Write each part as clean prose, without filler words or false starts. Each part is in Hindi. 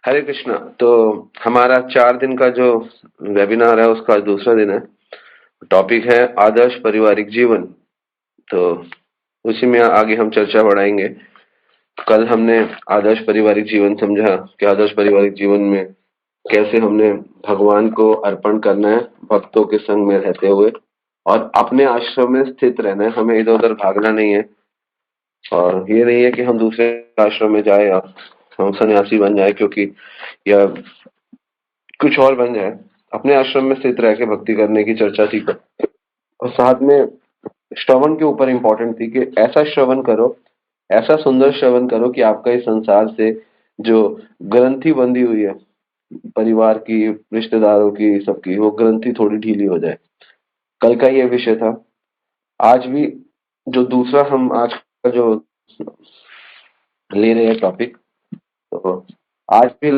हरे कृष्णा। तो हमारा 4 दिन का जो वेबिनार है उसका आज दूसरा दिन है। टॉपिक है आदर्श पारिवारिक जीवन। तो उसी में आगे हम चर्चा बढ़ाएंगे। कल हमने आदर्श पारिवारिक जीवन समझा कि आदर्श पारिवारिक जीवन में कैसे हमने भगवान को अर्पण करना है भक्तों के संग में रहते हुए, और अपने आश्रम में स्थित रहना है, हमें इधर उधर भागना नहीं है। और ये नहीं है कि हम दूसरे आश्रम में जाए और हम सन्यासी बन जाए, क्योंकि या कुछ और बन जाए। अपने आश्रम में स्थित रह के भक्ति करने की चर्चा थी। और साथ में श्रवण के ऊपर इम्पोर्टेंट थी कि ऐसा श्रवण करो, ऐसा सुंदर श्रवण करो कि आपका इस संसार से जो ग्रंथि बंधी हुई है परिवार की, रिश्तेदारों की, सबकी, वो ग्रंथि थोड़ी ढीली हो जाए। कल का ये विषय था। आज भी जो दूसरा हम आज का जो ले रहे हैं टॉपिक, तो आज भी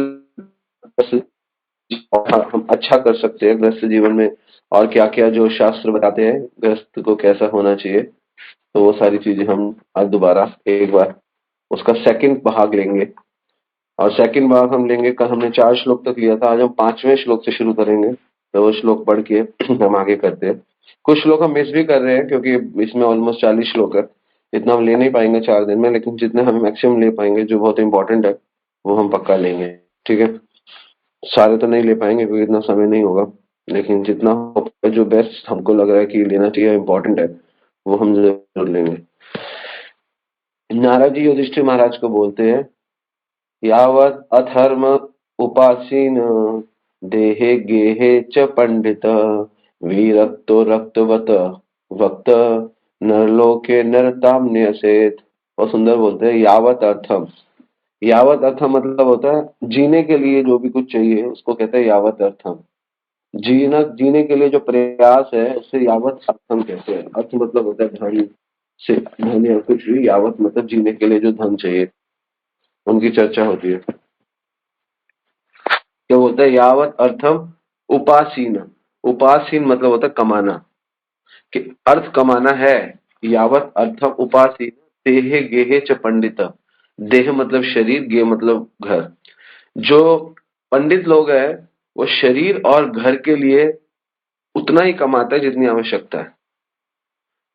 और हम अच्छा कर सकते हैं गृहस्थ जीवन में, और क्या क्या जो शास्त्र बताते हैं गृहस्थ को कैसा होना चाहिए, तो वो सारी चीजें हम आज दोबारा एक बार उसका सेकंड भाग लेंगे। और सेकंड भाग हम लेंगे, कल हमने 4 श्लोक तक लिया था, आज हम 5वें श्लोक से शुरू करेंगे। तो वो श्लोक पढ़ के हम आगे करते हैं। कुछ श्लोक हम मिस भी कर रहे हैं क्योंकि इसमें ऑलमोस्ट 40 श्लोक है। इतना हम ले नहीं पाएंगे 4 दिन में, लेकिन जितने हम मैक्सिमम ले पाएंगे जो बहुत इंपॉर्टेंट है वो हम पक्का लेंगे। ठीक है। सारे तो नहीं ले पाएंगे क्योंकि इतना समय नहीं होगा, लेकिन जितना हो पाए, जो बेस्ट हमको लग रहा है कि लेना चाहिए, इम्पोर्टेंट है, वो हम जरूर लेंगे। नारद जी युधिष्ठिर महाराज को बोलते हैं, यावत अधर्म उपासीन देहे गेहे च पंडित वीरक्तो रक्तवत वक्त नरलोके नरताम न्यसेत। और सुंदर बोलते हैं, यावत अर्थम। यावत अर्थम मतलब होता है जीने के लिए जो भी कुछ चाहिए उसको कहते हैं यावत अर्थम। जीने के लिए जो प्रयास है उसे यावत अर्थम कहते हैं। अर्थ मतलब होता है धन, से धन या कुछ भी, यावत मतलब जीने के लिए जो धन चाहिए, उनकी चर्चा होती है। क्या बोलता है, यावत अर्थम उपासीन। उपासीन मतलब होता है कमाना, कि अर्थ कमाना है। यावत अर्थम उपासीन देहे गेहे च पंडित। देह मतलब शरीर, गे मतलब घर। जो पंडित लोग हैं वो शरीर और घर के लिए उतना ही कमाता है जितनी आवश्यकता है।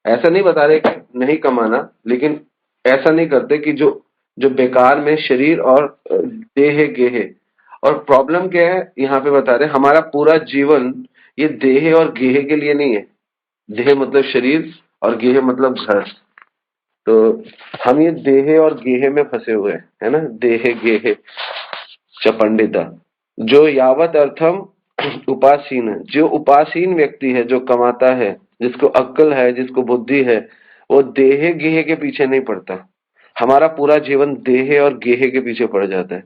ऐसा नहीं बता रहे कि नहीं कमाना, लेकिन ऐसा नहीं करते कि जो जो बेकार में शरीर और देह गेहे। और प्रॉब्लम क्या है यहाँ पे बता रहे, हमारा पूरा जीवन ये देह और गेह के लिए नहीं है। देह मतलब शरीर और गेह मतलब घर। तो हम ये देह और गेह में फंसे हुए हैं, है ना। देह गेह च पंडिता। जो यावत अर्थम उपासीन है, जो उपासीन व्यक्ति है, जो कमाता है, जिसको अक्ल है, जिसको बुद्धि है, वो देह गेह के पीछे नहीं पड़ता। हमारा पूरा जीवन देह और गेह के पीछे पड़ जाता है।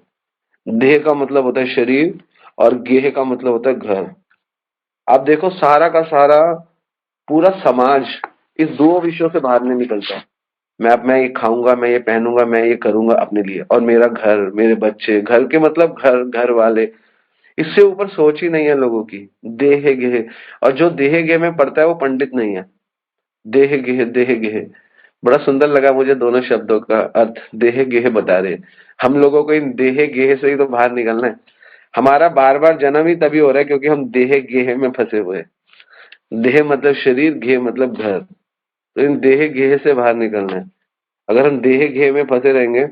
देह का मतलब होता है शरीर और गेह का मतलब होता है घर। आप देखो सारा का सारा पूरा समाज इस दो विषयों से बाहर नहीं निकलता। मैं ये खाऊंगा, मैं ये पहनूंगा, मैं ये करूंगा अपने लिए, और मेरा घर, मेरे बच्चे, घर के मतलब घर, घर वाले, इससे ऊपर सोच ही नहीं है लोगों की। देह गेह। और जो देह गेह में पड़ता है वो पंडित नहीं है। देह गेह, देह गेह, बड़ा सुंदर लगा मुझे दोनों शब्दों का अर्थ देह गेह बता रहे। हम लोगों को इन देह गेह से ही तो बाहर निकलना है। हमारा बार बार जन्म ही तभी हो रहा है क्योंकि हम देह गेह में फंसे हुए हैं। देह मतलब शरीर, गेह मतलब घर। तो इन देह गेह से बाहर निकलना है। अगर हम देह गेह में फंसे रहेंगे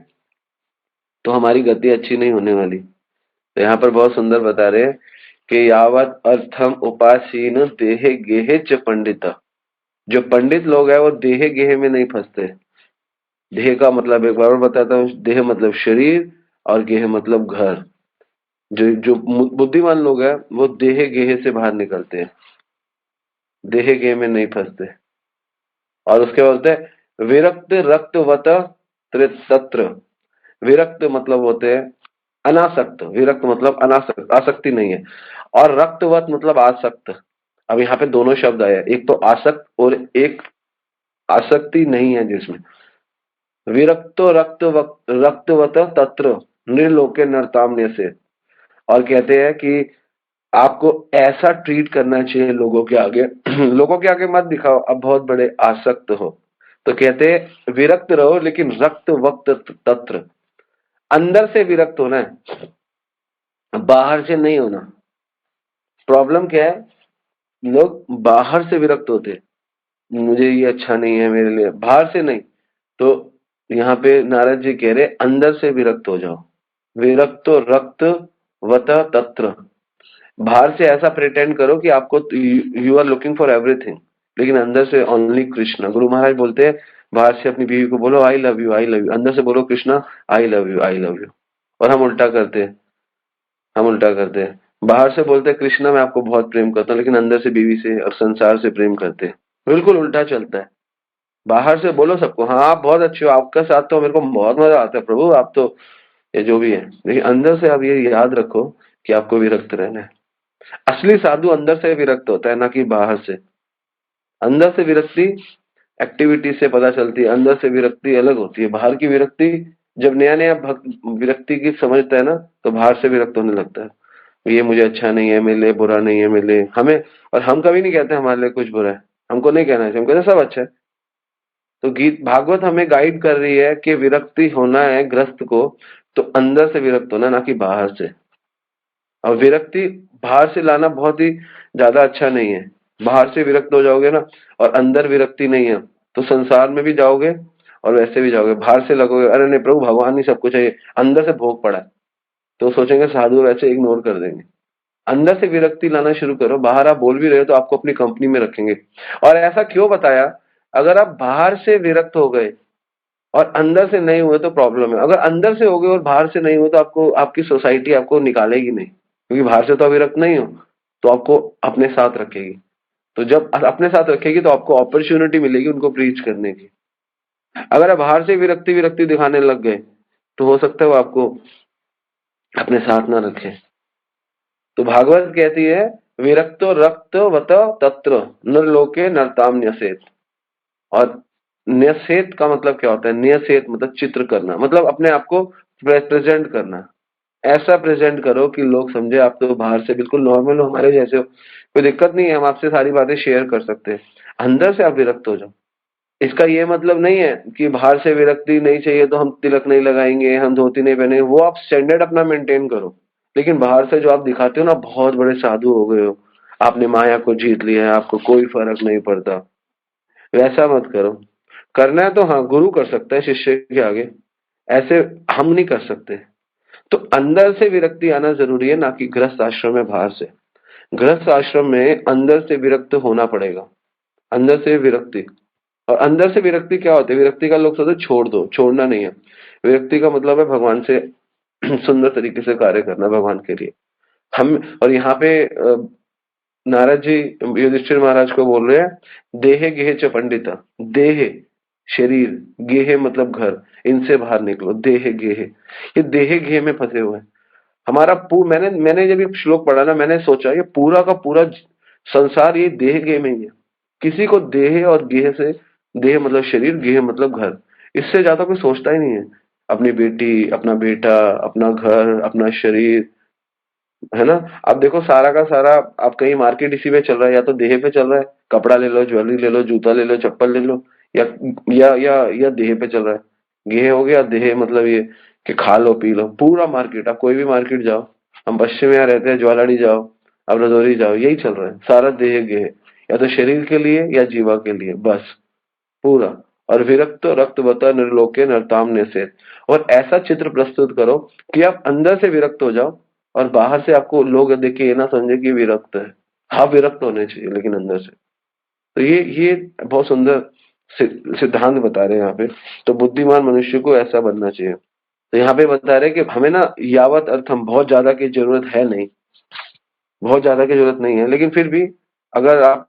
तो हमारी गति अच्छी नहीं होने वाली। तो यहाँ पर बहुत सुंदर बता रहे हैं कि यावत अर्थम उपासीन देह गेह च पंडित। जो पंडित लोग हैं वो देह गेह में नहीं फंसते। देह का मतलब एक बार और बताता हूँ, देह मतलब शरीर और गेह मतलब घर। जो जो बुद्धिमान लोग हैं वो देह गेह से बाहर निकलते हैं, देह गेह में नहीं फंसते। और उसके बोलते हैं विरक्त रक्तवत तत्र। विरक्त मतलब होते हैं अनासक्त। विरक्त मतलब अनासक्त, आसक्ति नहीं है। और रक्तवत मतलब आसक्त। अब यहाँ पे दोनों शब्द आया, एक तो आसक्त और एक आसक्ति नहीं है जिसमें। विरक्तो रक्तवत तत्र निर्लोके नरताम्य से। और कहते हैं कि आपको ऐसा ट्रीट करना चाहिए लोगों के आगे लोगों के आगे मत दिखाओ अब बहुत बड़े आसक्त हो। तो कहते हैं विरक्त रहो लेकिन रक्त वक्त तत्र, अंदर से विरक्त होना है। बाहर से नहीं होना। प्रॉब्लम क्या है, लोग बाहर से विरक्त होते हैं, मुझे ये अच्छा नहीं है मेरे लिए, बाहर से नहीं। तो यहाँ पे नारद जी कह रहे अंदर से विरक्त हो जाओ। विरक्तो रक्त वत तत्र। बाहर से ऐसा प्रिटेंड करो कि आपको you are looking for everything, लेकिन अंदर से ओनली कृष्णा। गुरु महाराज बोलते हैं बाहर से अपनी बीवी को बोलो I love you I love you, अंदर से बोलो Krishna I love you I love you. और हम उल्टा करते हैं, हम उल्टा करते हैं, बाहर से बोलते हैं कृष्णा मैं आपको बहुत प्रेम करता हूँ, लेकिन अंदर से बीवी से और संसार से प्रेम करते हैं। बिल्कुल उल्टा चलता है। बाहर से बोलो सबको हाँ आप बहुत अच्छे हो, आपका साथ तो मेरे को बहुत मजा आता है प्रभु, आप तो ये जो भी है, लेकिन अंदर से आप ये याद रखो कि आपको विरक्त रहना है। असली साधु अंदर से विरक्त होता है, ना कि बाहर से। अंदर से विरक्ति एक्टिविटी से पता चलती है, अंदर से विरक्ति अलग होती है। बाहर की विरक्ति जब नया नया विरक्ति की समझता है ना, तो बाहर से विरक्त होने लगता है। ये मुझे अच्छा नहीं है मेरे लिए, बुरा नहीं है मेरे लिए, हमें। और हम कभी नहीं कहते हमारे लिए कुछ बुरा है, हमको नहीं कहना चाहिए, हम कहते सब अच्छा है। तो गीत भागवत हमें गाइड कर रही है कि विरक्ति होना है ग्रस्त को, तो अंदर से विरक्त होना, ना कि बाहर से। और विरक्ति बाहर से लाना बहुत ही ज्यादा अच्छा नहीं है। बाहर से विरक्त हो जाओगे ना और अंदर विरक्ति नहीं है, तो संसार में भी जाओगे और वैसे भी जाओगे। बाहर से लगोगे अरे नहीं प्रभु भगवान ही सब कुछ है, अंदर से भोग पड़ा है, तो सोचेंगे साधु वैसे इग्नोर कर देंगे। अंदर से विरक्ति लाना शुरू करो। बाहर आप बोल भी रहे हो तो आपको अपनी कंपनी में रखेंगे। और ऐसा क्यों बताया, अगर आप बाहर से विरक्त हो गए और अंदर से नहीं हुए तो प्रॉब्लम है। अगर अंदर से हो गए और बाहर से नहीं हुए तो आपको आपकी सोसाइटी आपको निकालेगी नहीं, क्योंकि बाहर से तो अविरक्त नहीं हो, तो आपको अपने साथ रखेगी। तो जब अपने साथ रखेगी तो आपको अपॉर्चुनिटी मिलेगी उनको प्रीच करने की। अगर आप बाहर से विरक्ति विरक्ति दिखाने लग गए तो हो सकता है वो आपको अपने साथ ना रखे। तो भागवत कहती है विरक्तो रक्त वत तत्र नरलोके नरताम न्यसेत। और न्यसेत का मतलब क्या होता है, न्यसेत मतलब चित्र करना, मतलब अपने आप को प्रेजेंट करना। ऐसा प्रेजेंट करो कि लोग समझे आप तो बाहर से बिल्कुल नॉर्मल हो, हमारे जैसे हो, कोई दिक्कत नहीं है, हम आपसे सारी बातें शेयर कर सकते हैं। अंदर से आप विरक्त हो जाओ। इसका ये मतलब नहीं है कि बाहर से विरक्ति नहीं चाहिए तो हम तिलक नहीं लगाएंगे, हम धोती नहीं पहनेंगे, वो आप स्टैंडर्ड अपना मेंटेन करो। लेकिन बाहर से जो आप दिखाते हो ना बहुत बड़े साधु हो गए हो, आपने माया को जीत लिया है, आपको कोई फर्क नहीं पड़ता, वैसा मत करो। करना है तो हाँ गुरु कर सकता है शिष्य के आगे, ऐसे हम नहीं कर सकते। तो अंदर से विरक्ति आना जरूरी है, ना कि गृहस्थ आश्रम में बाहर से। गृहस्थ आश्रम में अंदर से विरक्त होना पड़ेगा, अंदर से विरक्ति। और अंदर से विरक्ति क्या होती है, विरक्ति का लोग सोचते छोड़ दो, छोड़ना नहीं है। विरक्ति का मतलब है भगवान से सुंदर तरीके से कार्य करना भगवान के लिए। हम और यहाँ पे नारद जी युधिष्ठिर महाराज को बोल रहे हैं देहे गेहे च पंडिता। देह शरीर, गेहे मतलब घर, इनसे बाहर निकलो। देह गेहे, ये देह गेह में फंसे हुए हैं। हमारा मैंने मैंने जब ये श्लोक पढ़ा ना, मैंने सोचा ये पूरा का पूरा संसार ये देह गेह में ही है। किसी को देह और गेह से, देह मतलब शरीर, गेह मतलब घर, इससे ज्यादा कोई सोचता ही नहीं है। अपनी बेटी, अपना बेटा, अपना घर, अपना शरीर, है ना। अब देखो सारा का सारा, आप कहीं मार्केट इसी पे चल रहा है, या तो देह पे चल रहा है, कपड़ा ले लो, ज्वेलरी ले लो, जूता ले लो, चप्पल ले लो, या या देह पे चल रहा है। गेह हो गया देह, मतलब ये कि खा लो पी लो। पूरा मार्केट, आप कोई भी मार्केट जाओ, हम पश्चिम में यहाँ रहते हैं, ज्वालानी जाओ, अब रजौरी जाओ, यही चल रहा है सारा देह गेह, या तो शरीर के लिए या जीवा के लिए, बस पूरा। और विरक्त रक्त बता निर्लोके नरताम से। और ऐसा चित्र प्रस्तुत करो कि आप अंदर से विरक्त हो जाओ और बाहर से आपको लोग देख के ये ना समझे कि विरक्त है। हाँ विरक्त होने चाहिए लेकिन अंदर से। तो ये बहुत सुंदर सिद्धांत बता रहे हैं यहाँ पे। तो बुद्धिमान मनुष्य को ऐसा बनना चाहिए। तो यहाँ पे बता रहे हैं कि हमें ना यावत अर्थम, बहुत ज्यादा की जरूरत है नहीं, बहुत ज्यादा की जरूरत नहीं है, लेकिन फिर भी अगर आप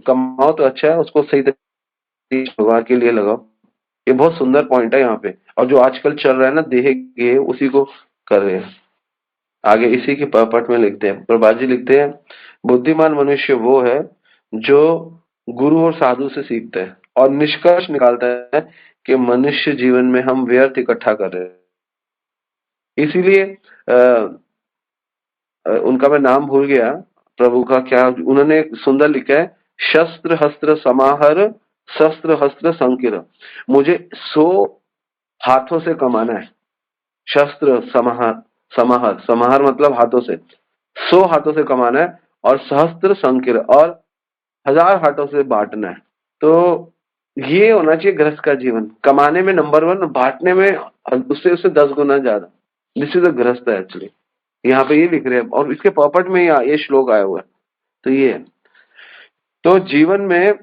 कमाओ तो अच्छा है, उसको सही तरीके से भगवान के लिए लगाओ। ये बहुत सुंदर पॉइंट है यहाँ पे। और जो आजकल चल रहा है ना देह गेह, उसी को कर रहे हैं। आगे इसी के पट में लिखते हैं, प्रभात जी लिखते हैं बुद्धिमान मनुष्य वो है जो गुरु और साधु से सीखता है और निष्कर्ष निकालता है कि मनुष्य जीवन में हम व्यर्थ इकट्ठा कर रहे हैं। इसीलिए उनका मैं नाम भूल गया, प्रभु का क्या उन्होंने सुंदर लिखा है, शस्त्र हस्त्र समाहर शस्त्र हस्त्र संकिर। मुझे 100 हाथों से कमाना है, शस्त्र समाहर, समाहर, समाहर मतलब हाथों से, 100 हाथों से कमाना है, और सहस्त्र संकीर, और 1000 हाथों से बांटना है। तो ये होना चाहिए गृहस्थ का जीवन, कमाने में नंबर 1, बांटने में उससे उससे 10 गुना ज्यादा। दिस इज अ गृहस्थ एक्चुअली, यहाँ पे ये लिख रहे हैं, और इसके पॉपट में ये श्लोक आया हुआ है। तो ये है, तो जीवन में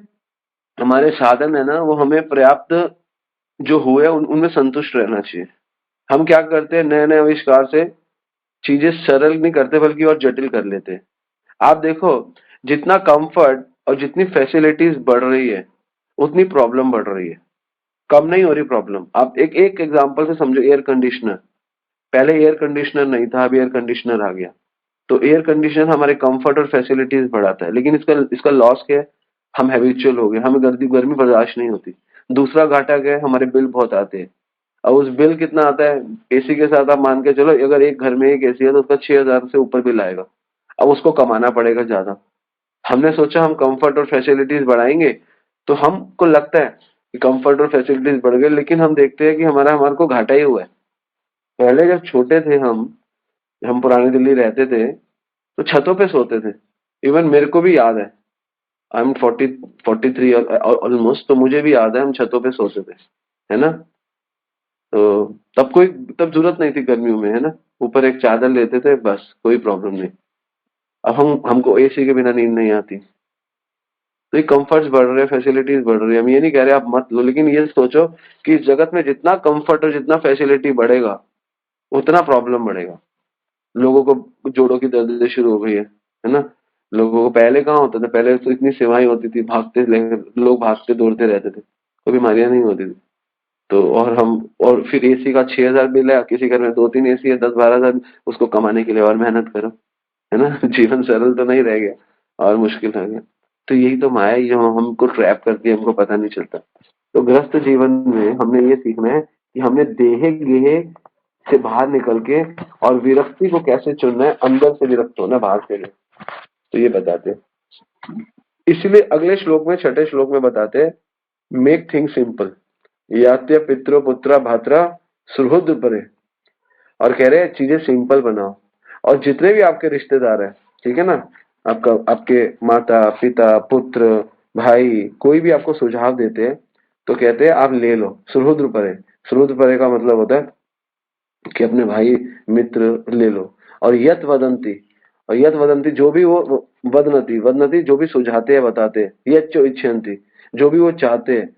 हमारे साधन है ना, वो हमें पर्याप्त जो हुए उनमें संतुष्ट रहना चाहिए। हम क्या करते हैं, नए नए आविष्कार से चीजें सरल नहीं करते बल्कि और जटिल कर लेते हैं। आप देखो, जितना कंफर्ट और जितनी फैसिलिटीज बढ़ रही है उतनी प्रॉब्लम बढ़ रही है, कम नहीं हो रही प्रॉब्लम। आप एक एक एग्जांपल से समझो, एयर कंडीशनर, पहले एयर कंडीशनर नहीं था, अभी एयर कंडीशनर आ गया। तो एयर कंडीशनर हमारे कंफर्ट और फैसिलिटीज बढ़ाता है, लेकिन इसका इसका लॉस क्या है, हम हैबिचुअल हो गए, हमें गर्मी गर्मी बर्दाश्त नहीं होती। दूसरा घाटा क्या है, हमारे बिल बहुत आते हैं। अब उस बिल कितना आता है, एसी के साथ आप मान के चलो, अगर एक घर में एक एसी है तो उसका 6000 से ऊपर बिल आएगा। अब उसको कमाना पड़ेगा ज्यादा। हमने सोचा हम कंफर्ट और फैसिलिटीज बढ़ाएंगे, तो हमको लगता है कि कंफर्ट और फैसिलिटीज बढ़ गए, लेकिन हम देखते हैं कि हमारे को घाटा ही हुआ है। पहले जब छोटे थे हम पुरानी दिल्ली रहते थे, तो छतों पे सोते थे। इवन मेरे को भी याद है, आई एम 43 ऑलमोस्ट, तो मुझे भी याद है हम छतों पे सोते थे, है ना। तो तब जरूरत नहीं थी गर्मियों में, है ना, ऊपर एक चादर लेते थे बस, कोई प्रॉब्लम नहीं। अब हमको एसी के बिना नींद नहीं आती। तो ये कंफर्ट्स बढ़ रहे हैं, फैसिलिटीज बढ़ रही है, हम ये नहीं कह रहे आप मत लो, लेकिन ये सोचो कि इस जगत में जितना कंफर्ट और जितना फैसिलिटी बढ़ेगा उतना प्रॉब्लम बढ़ेगा। लोगों को जोड़ों की दर्द शुरू हो गई है ना। लोगों को पहले कहाँ होता था, पहले तो इतनी सेवाएं होती थी, लोग भागते दौड़ते रहते थे, कोई बीमारियां नहीं होती थी। तो और फिर एसी का 6000 बिल है, किसी घर में 2-3 एसी है, 10-12 हजार, उसको कमाने के लिए और मेहनत करो, है ना। जीवन सरल तो नहीं रह गया और मुश्किल हो गया। तो यही तो माया है जो हमको ट्रैप करती है, हमको पता नहीं चलता। तो गृहस्थ जीवन में हमने ये सीखना है कि हमने देहे गेहे से बाहर निकल के और विरक्ति को कैसे चुनना है, अंदर से विरक्त होना, बाहर से नहीं। तो ये बताते हैं, इसलिए अगले श्लोक में, छठे श्लोक में बताते हैं, मेक थिंग सिंपल, यात्य पित्रो पुत्रा भात्रा सुहृद परे। और कह रहे हैं चीजें सिंपल बनाओ, और जितने भी आपके रिश्तेदार हैं, ठीक है ना, आपका आपके माता पिता पुत्र भाई कोई भी आपको सुझाव देते हैं, तो कहते हैं आप ले लो, सुहृद परे। सुहृद परे का मतलब होता है कि अपने भाई मित्र ले लो। और यत वदंती, और यत वदंती जो भी वो वदनति, वदनति जो भी सुझाते हैं बताते हैं, यत चो इच्छन्ति जो भी वो चाहते हैं,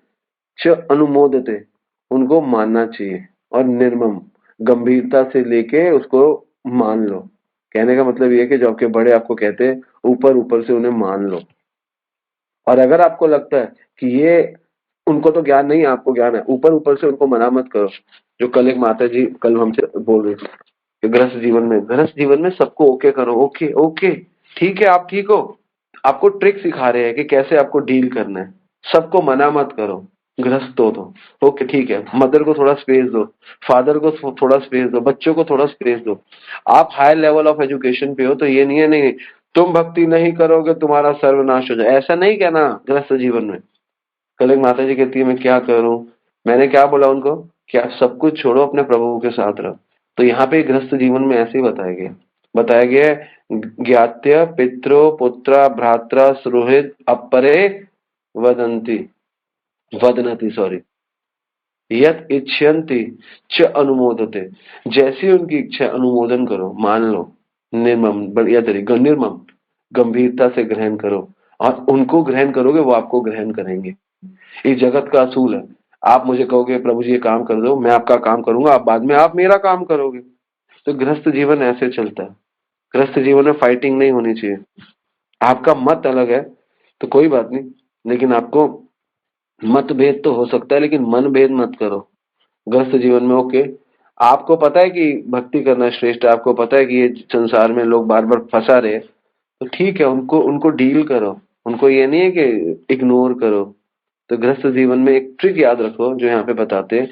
च अनुमोदते उनको मानना चाहिए, और निर्मम गंभीरता से लेके उसको मान लो। कहने का मतलब ये है कि जो आपके बड़े आपको कहते हैं, ऊपर ऊपर से उन्हें मान लो। और अगर आपको लगता है कि ये उनको तो ज्ञान नहीं है, आपको ज्ञान है, ऊपर ऊपर से उनको मना मत करो। जो कल एक माता जी कल हमसे बोल रही थी कि गृहस्थ जीवन में सबको ओके करो, ओके ओके, ठीक है, आप ठीक हो। आपको ट्रिक सिखा रहे हैं कि कैसे आपको डील करना है। सबको मना मत करो, गृहस्थ हो तो ओके ठीक है, मदर को थोड़ा स्पेस दो, फादर को थोड़ा स्पेस दो, बच्चों को थोड़ा स्पेस दो। आप हाई लेवल ऑफ एजुकेशन पे हो तो ये नहीं है, नहीं तुम भक्ति नहीं करोगे तुम्हारा सर्वनाश हो जाए, ऐसा नहीं कहना गृहस्थ जीवन में। कल एक माता जी कहती है मैं क्या करूं, मैंने क्या बोला उनको कि आप सब कुछ छोड़ो, अपने प्रभु के साथ रहो। तो यहाँ पे गृहस्थ जीवन में ऐसे ही बताया गया है, ज्ञात्य पित्रो पुत्र भ्रात्रा सुहृद अपरे वदंती, वदनति सॉरी, यत इच्छन्ति च अनुमोदते, जैसी उनकी इच्छा अनुमोदन करो, मान लो। निर्मम बढ़िया तरीका, निर्मम गंभीरता से ग्रहण करो, और उनको ग्रहण करोगे वो आपको ग्रहण करेंगे। इस जगत का असूल है, आप मुझे कहोगे प्रभु जी ये काम कर दो, मैं आपका काम करूंगा, आप बाद में आप मेरा काम करोगे। तो गृहस्थ जीवन ऐसे चलता है। गृहस्थ जीवन में फाइटिंग नहीं होनी चाहिए। आपका मत अलग है तो कोई बात नहीं, लेकिन आपको मतभेद तो हो सकता है, लेकिन मन भेद मत करो गृहस्थ जीवन में। ओके, आपको पता है कि भक्ति करना श्रेष्ठ है, आपको पता है कि ये संसार में लोग बार बार फंसा रहे, तो ठीक है, उनको उनको डील करो, उनको ये नहीं है कि इग्नोर करो। तो गृहस्थ जीवन में एक ट्रिक याद रखो जो यहाँ पे बताते हैं,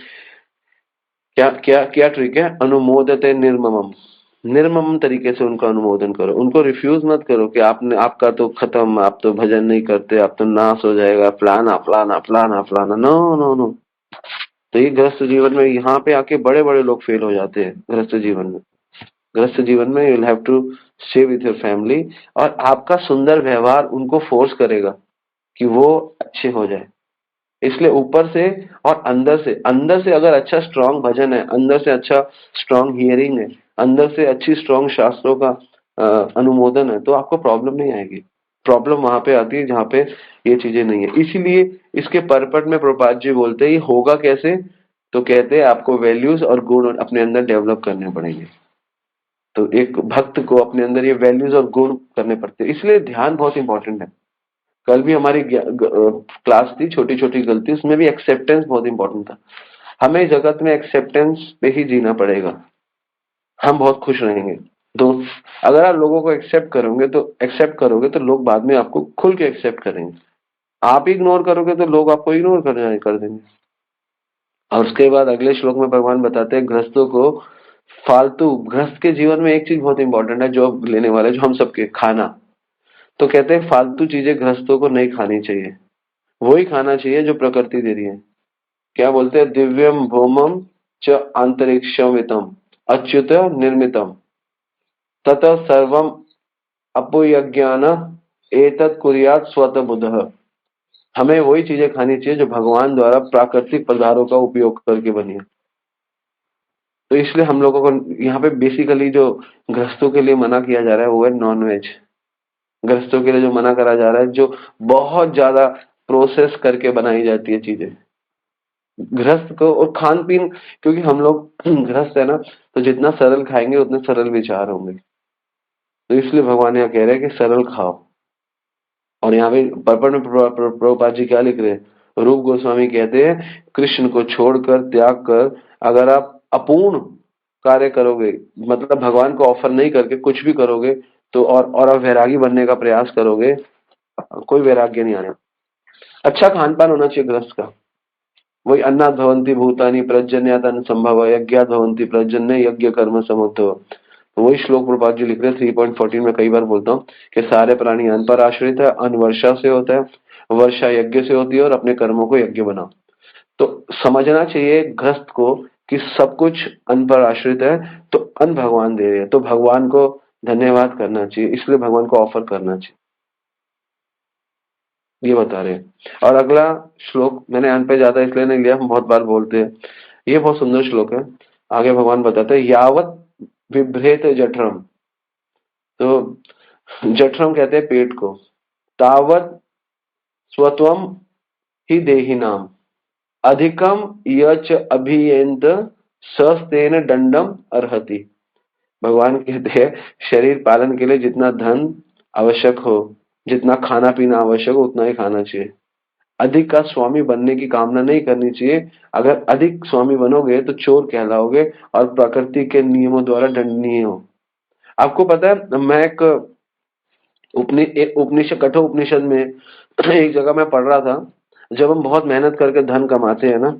क्या क्या क्या ट्रिक है, अनुमोदते निर्ममम, निर्मम तरीके से उनका अनुमोदन करो, उनको रिफ्यूज मत करो कि आपने आपका तो खत्म, आप तो भजन नहीं करते, आप तो नाश हो जाएगा, फलाना फलाना फलाना फलाना, नो नो नो। तो ये गृहस्थ जीवन में यहाँ पे आके बड़े बड़े लोग फेल हो जाते हैं गृहस्थ जीवन में। गृहस्थ जीवन में you will have to stay with your family, और आपका सुंदर व्यवहार उनको फोर्स करेगा कि वो अच्छे हो जाए। इसलिए ऊपर से और अंदर से अगर अच्छा स्ट्रांग भजन है, अंदर से अच्छा स्ट्रांग हियरिंग है, अंदर से अच्छी स्ट्रांग शास्त्रों का अनुमोदन है, तो आपको प्रॉब्लम नहीं आएगी। प्रॉब्लम वहां पे आती है जहाँ पे ये चीजें नहीं है। इसीलिए इसके परपट में प्रभुपाद जी बोलते हैं ये होगा कैसे, तो कहते हैं आपको वैल्यूज और गुण अपने अंदर डेवलप करने पड़ेंगे। तो एक भक्त को अपने अंदर ये वैल्यूज और गुण करने पड़ते हैं, इसलिए ध्यान बहुत इंपॉर्टेंट है। कल भी हमारी क्लास थी छोटी छोटी गलती, उसमें भी एक्सेप्टेंस बहुत इंपॉर्टेंट था। हमें जगत में एक्सेप्टेंस पे ही जीना पड़ेगा, हम बहुत खुश रहेंगे। तो अगर आप लोगों को एक्सेप्ट करोगे तो लोग बाद में आपको खुल के एक्सेप्ट करेंगे। आप इग्नोर करोगे तो लोग आपको इग्नोर कर देंगे। और उसके बाद अगले श्लोक में भगवान बताते हैं गृहस्थों को फालतू, गृहस्थ के जीवन में एक चीज बहुत इंपॉर्टेंट है जो लेने वाले, जो हम सबके, खाना। तो कहते हैं फालतू चीजें गृहस्थों को नहीं खानी चाहिए, वही खाना चाहिए जो प्रकृति दे रही है। क्या बोलते हैं, दिव्यम भौमम च अंतरिक्षमितम अच्युत निर्मितम तत सर्वम अपुयज्ञान एतत् कुर्यात् स्वतः बुधः। हमें वही चीजें खानी चाहिए जो भगवान द्वारा प्राकृतिक पदार्थों का उपयोग करके बनी है। तो इसलिए हम लोगों को यहाँ पे बेसिकली जो गृहस्थों के लिए मना किया जा रहा है वो है नॉन वेज। गृहस्थों के लिए जो मना करा जा रहा है, जो बहुत ज्यादा प्रोसेस करके बनाई जाती है चीजें गृहस्थ को, और खान पीन, क्योंकि हम लोग गृहस्थ है ना, तो जितना सरल खाएंगे उतने सरल विचार होंगे। तो इसलिए भगवान यहाँ कह रहे हैं कि सरल खाओ। और यहाँ पे पर्पण में प्रभुपाद जी क्या लिख रहे हैं, रूप गोस्वामी कहते हैं कृष्ण को छोड़कर, त्याग कर, अगर आप अपूर्ण कार्य करोगे, मतलब भगवान को ऑफर नहीं करके कुछ भी करोगे, तो और आप वैरागी बनने का प्रयास करोगे, कोई वैराग्य नहीं आना। अच्छा खान पान होना चाहिए गृहस्थ का। वही अन्नात् भवन्ति भूतानि पर्जन्यात् अन्न संभव यज्ञात् भवन्ति पर्जन्य यज्ञ कर्म समुद्धव। तो वही श्लोक प्रभुपाद जी लिख रहे हैं 3.14 में, कई बार बोलता हूँ कि सारे प्राणी अन्न पर आश्रित है, अन्न वर्षा से होता है, वर्षा यज्ञ से होती है, और अपने कर्मों को यज्ञ बनाओ। तो समझना चाहिए गृहस्थ को कि सब कुछ अन्न पर आश्रित है, तो अन्न भगवान दे रहे हैं, तो भगवान को धन्यवाद करना चाहिए, इसलिए भगवान को ऑफर करना चाहिए, ये बता रहे हैं। और अगला श्लोक मैंने अन्न पे ज्यादा इसलिए नहीं लिया, हम बहुत बार बोलते हैं, ये बहुत सुंदर श्लोक है। आगे भगवान बताते हैं यावत बिभ्रेत जठरम, तो जठरम कहते हैं पेट को, तावत स्वत्वम ही देहि नाम अधिकम यच अभियंत सस्तेन दंडम अर्हति। भगवान कहते हैं शरीर पालन के लिए जितना धन आवश्यक हो, जितना खाना पीना आवश्यक हो, उतना ही खाना चाहिए। अधिक का स्वामी बनने की कामना नहीं करनी चाहिए। अगर अधिक स्वामी बनोगे तो चोर कहलाओगे और प्रकृति के नियमों द्वारा दंडनीय हो। आपको पता है, मैं एक उपनिषद, कठोर उपनिषद में एक जगह मैं पढ़ रहा था, जब हम बहुत मेहनत करके धन कमाते हैं ना,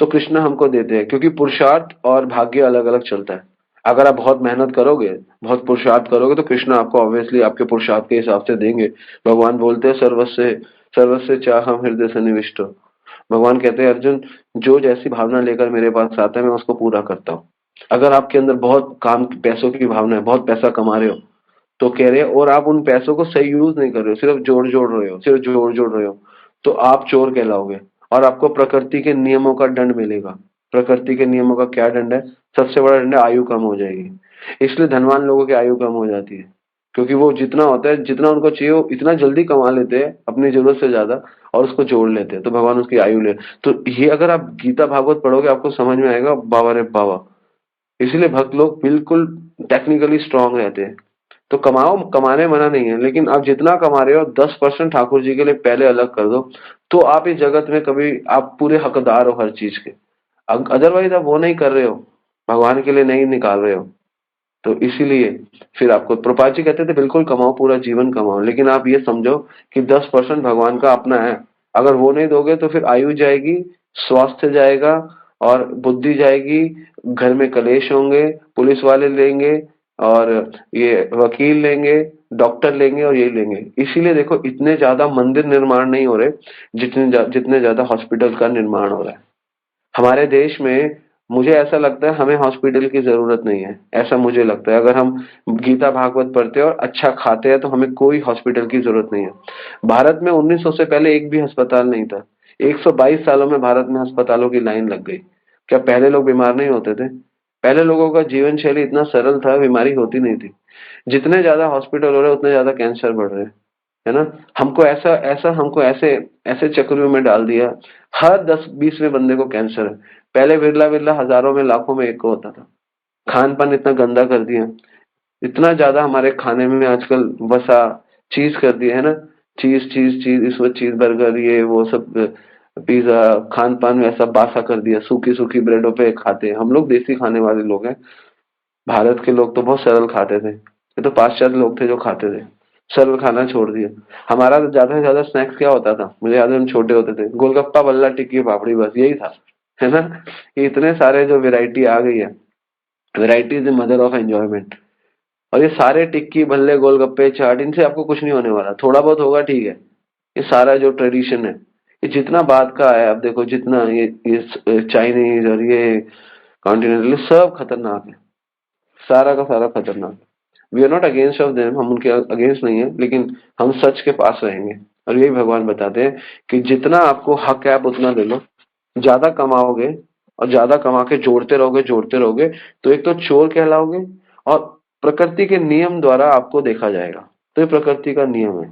तो कृष्ण हमको देते हैं, क्योंकि पुरुषार्थ और भाग्य अलग अलग चलता है। अगर आप बहुत मेहनत करोगे, बहुत पुरुषार्थ करोगे, तो कृष्ण आपको ऑब्वियसली आपके पुरुषार्थ के हिसाब से देंगे। भगवान बोलते हैं सर्वस्व सर्वस्व चाहम हृदय सन्निविष्टो। भगवान कहते हैं अर्जुन, जो जैसी भावना लेकर मेरे पास आता है मैं उसको पूरा करता हूँ। अगर आपके अंदर बहुत काम पैसों की भावना है, बहुत पैसा कमा रहे हो, तो कह रहे हैं, और आप उन पैसों को सही यूज नहीं कर रहे हो, सिर्फ जोड़ रहे हो, तो आप चोर कहलाओगे और आपको प्रकृति के नियमों का दंड मिलेगा। प्रकृति के नियमों का क्या दंड है? सबसे बड़ा दंड है आयु कम हो जाएगी। इसलिए धनवान लोगों की आयु कम हो जाती है, क्योंकि वो जितना होता है, जितना उनको चाहिए, वो इतना जल्दी कमा लेते हैं अपनी जरूरत से ज्यादा, और उसको जोड़ लेते हैं, तो भगवान उसकी आयु ले। तो ये अगर आप गीता भागवत पढ़ोगे आपको समझ में आएगा, बाबा रे बाबा। इसलिए भक्त लोग बिल्कुल टेक्निकली स्ट्रांग रहते हैं। तो कमाओ, कमाने मना नहीं है, लेकिन आप जितना कमा रहे हो 10% ठाकुर जी के लिए पहले अलग कर दो, तो आप इस जगत में कभी आप पूरे हकदार हो हर चीज के। अदरवाइज आप वो नहीं कर रहे हो, भगवान के लिए नहीं निकाल रहे हो, तो इसीलिए फिर आपको प्रभुपाद जी कहते थे बिल्कुल कमाओ, पूरा जीवन कमाओ, लेकिन आप ये समझो कि 10% भगवान का अपना है। अगर वो नहीं दोगे तो फिर आयु जाएगी, स्वास्थ्य जाएगा, और बुद्धि जाएगी, घर में कलेश होंगे, पुलिस वाले लेंगे, और ये वकील लेंगे, डॉक्टर लेंगे, और यही लेंगे। इसीलिए देखो इतने ज्यादा मंदिर निर्माण नहीं हो रहे जितने ज्यादा हॉस्पिटल का निर्माण हो रहा है हमारे देश में। मुझे ऐसा लगता है हमें हॉस्पिटल की जरूरत नहीं है, ऐसा मुझे लगता है। अगर हम गीता भागवत पढ़ते हैं और अच्छा खाते हैं तो हमें कोई हॉस्पिटल की जरूरत नहीं है। भारत में 1900 से पहले एक भी अस्पताल नहीं था। 122 सालों में भारत में अस्पतालों की लाइन लग गई। क्या पहले लोग बीमार नहीं होते थे? पहले लोगों का जीवन शैली इतना सरल था, बीमारी होती नहीं थी। जितने ज्यादा हॉस्पिटल हो रहे हैं उतने ज्यादा कैंसर बढ़ रहे हैं, है ना? हमको ऐसा ऐसा हमको ऐसे ऐसे चक्रों में डाल दिया। हर 10-20वें बंदे को कैंसर है। पहले विरला विरला हजारों में लाखों में एक को होता था। खान पान इतना गंदा कर दिया, इतना ज्यादा हमारे खाने में आजकल वसा चीज कर दिया है ना। चीज चीज चीज, इस वक्त चीज बर्गर ये वो सब, पिज्जा, खान पान में ऐसा बासा कर दिया। सूखी सूखी ब्रेडों पे खाते हैं हम लोग, देसी खाने वाले लोग हैं। भारत के लोग तो बहुत सरल खाते थे, ये तो पाश्चात्य लोग थे जो खाते थे। सरल खाना छोड़ दिया। हमारा तो ज्यादा से ज्यादा स्नैक्स क्या होता था, मुझे याद है हम छोटे होते थे, गोलगप्पा, बल्ला, टिक्की, पापड़ी, बस यही था, है ना? ये इतने सारे जो वैरायटी आ गई है, variety is the mother of enjoyment. और ये सारे टिक्की, भल्ले, गोलगप्पे, चाट, इनसे आपको कुछ नहीं होने वाला, थोड़ा बहुत होगा ठीक है। ये सारा जो ट्रेडिशन है, ये जितना बाद का है, आप देखो जितना ये चाइनीज और ये कॉन्टिनेंटल, सब खतरनाक है, सारा का सारा खतरनाक है। We are not against of them, हम उनके अगेंस्ट नहीं है, लेकिन हम सच के पास रहेंगे। और यही भगवान बताते हैं कि जितना आपको हक है आप उतना ले लो। ज्यादा कमाओगे और ज्यादा कमा के जोड़ते रहोगे तो एक तो चोर कहलाओगे, और प्रकृति के नियम द्वारा आपको देखा जाएगा। तो ये प्रकृति का नियम है।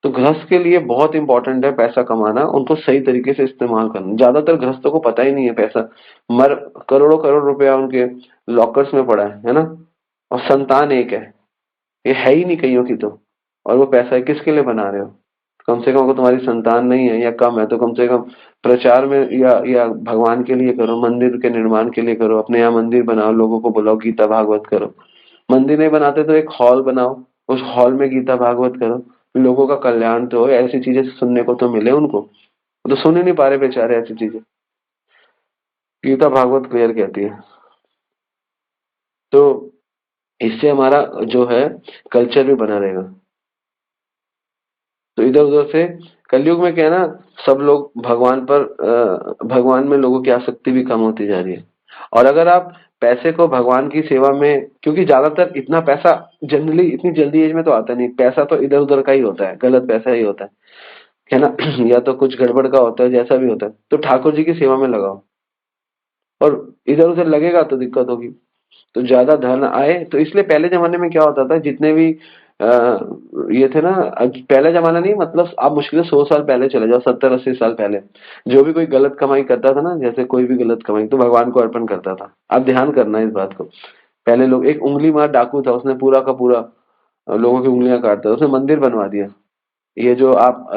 तो गृहस्थ के लिए बहुत इंपॉर्टेंट है पैसा कमाना, उनको सही तरीके से इस्तेमाल करना। ज्यादातर गृहस्थों को पता ही नहीं है पैसा, मर करोड़ों करोड़ रुपया उनके लॉकर्स में पड़ा है ना? और संतान एक है, ये है ही नहीं कईयों की तो। और वो पैसा किसके लिए बना रहे हो? कम से कम अगर तुम्हारी संतान नहीं है या कम है तो कम से कम प्रचार में या भगवान के लिए करो, मंदिर के निर्माण के लिए करो, अपने यहाँ मंदिर बनाओ, लोगों को बुलाओ, गीता भागवत करो। मंदिर नहीं बनाते तो एक हॉल बनाओ, उस हॉल में गीता भागवत करो, लोगों का कल्याण तो हो, ऐसी चीजें सुनने को तो मिले उनको। वो तो सुन ही नहीं पा रहे बेचारे ऐसी चीजें। गीता भागवत क्लियर कहती है। तो इससे हमारा जो है कल्चर भी बना रहेगा। तो इधर उधर से कलयुग में क्या है ना, सब लोग भगवान में लोगों की आसक्ति भी कम होती जा रही है। और अगर आप पैसे को भगवान की सेवा में, क्योंकि ज्यादातर इतना पैसा जनरली इतनी जल्दी एज में तो आता नहीं, पैसा तो इधर उधर का ही होता है, गलत पैसा ही होता है ना? या तो कुछ गड़बड़ का होता है, जैसा भी होता है। तो ठाकुर जी की सेवा में लगाओ, और इधर उधर लगेगा तो दिक्कत होगी। तो ज्यादा धन आए तो इसलिए पहले जमाने में क्या होता था, जितने भी आ, ये थे ना, पहले जमाना नहीं, मतलब आप मुश्किल से 100 साल पहले चले जाओ, 70-80 साल पहले। जो भी कोई गलत कमाई करता था ना, जैसे कोई भी गलत कमाई, तो भगवान को अर्पण करता था। आप ध्यान करना इस बात को। पहले लोग, एक उंगली मार डाकू था, उसने पूरा का पूरा लोगों की उंगलियां काटता था, उसने मंदिर बनवा दिया। ये जो आप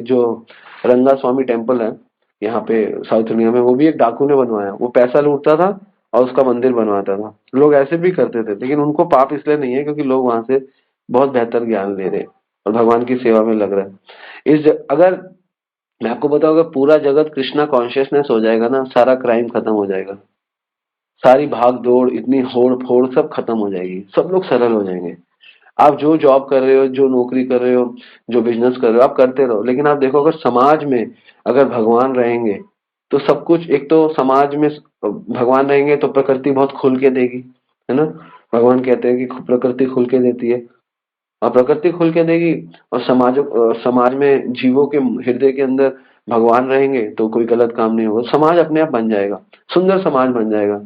जो रंगा स्वामी टेम्पल है यहाँ पे साउथ इंडिया में, वो भी एक डाकू ने बनवाया। वो पैसा लूटता था और उसका मंदिर बनवाता था। लोग ऐसे भी करते थे, लेकिन उनको पाप इसलिए नहीं है क्योंकि लोग वहां से बहुत बेहतर ज्ञान ले रहे हैं और भगवान की सेवा में लग रहा है। अगर मैं आपको बताऊं, अगर पूरा जगत कृष्णा कॉन्शियसनेस हो जाएगा ना, सारा क्राइम खत्म हो जाएगा। सारी भाग दौड़, इतनी होड़ फोड़ सब खत्म हो जाएगी, सब लोग सरल हो जाएंगे। आप जो जॉब कर रहे हो, जो नौकरी कर रहे हो, जो बिजनेस कर रहे हो, आप करते रहो, लेकिन आप देखो अगर समाज में अगर भगवान रहेंगे तो सब कुछ, एक तो समाज में भगवान रहेंगे तो प्रकृति बहुत खुल के देगी, है ना? भगवान कहते हैं कि प्रकृति खुल के देती है, और प्रकृति खुल के देगी। और समाज में जीवों के हृदय के अंदर भगवान रहेंगे तो कोई गलत काम नहीं होगा, समाज अपने आप बन जाएगा, सुंदर समाज बन जाएगा।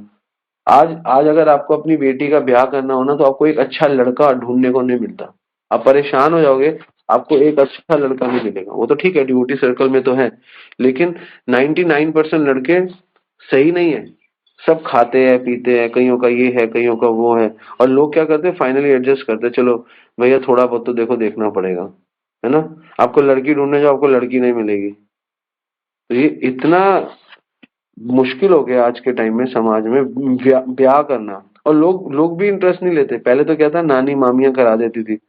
आज आज अगर आपको अपनी बेटी का ब्याह करना हो ना, तो आपको एक अच्छा लड़का ढूंढने को नहीं मिलता। आप परेशान हो जाओगे, आपको एक अच्छा लड़का नहीं मिलेगा। वो तो ठीक है, डिवोटी सर्कल में तो है, लेकिन 99% लड़के सही नहीं है। सब खाते हैं पीते हैं, कईयों का ये है, कईयों का वो है। और लोग क्या करते हैं, फाइनली एडजस्ट करते हैं, चलो भैया थोड़ा बहुत तो देखो देखना पड़ेगा, है ना? आपको लड़की ढूंढने जाओ, आपको लड़की नहीं मिलेगी। तो ये इतना मुश्किल हो गया आज के टाइम में समाज में ब्याह करना। और लोग भी इंटरेस्ट नहीं लेते। पहले तो क्या था, नानी मामियां करा देती थी।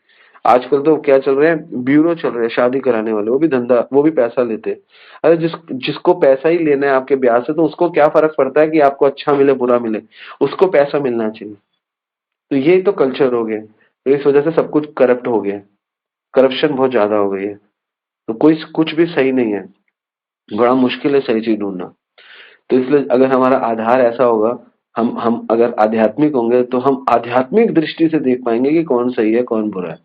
आजकल तो क्या चल रहे हैं, ब्यूरो चल रहे हैं शादी कराने वाले, वो भी धंधा, वो भी पैसा लेते हैं। अरे जिसको पैसा ही लेना है आपके ब्याह से, तो उसको क्या फर्क पड़ता है कि आपको अच्छा मिले बुरा मिले, उसको पैसा मिलना चाहिए। तो ये तो कल्चर हो गया। तो इस वजह से सब कुछ करप्ट हो गया, करप्शन बहुत ज्यादा हो गई है। तो कोई कुछ भी सही नहीं है, बड़ा मुश्किल है सही चीज ढूंढना। तो इसलिए अगर हमारा आधार ऐसा होगा, हम अगर आध्यात्मिक होंगे तो हम आध्यात्मिक दृष्टि से देख पाएंगे कि कौन सही है कौन बुरा है।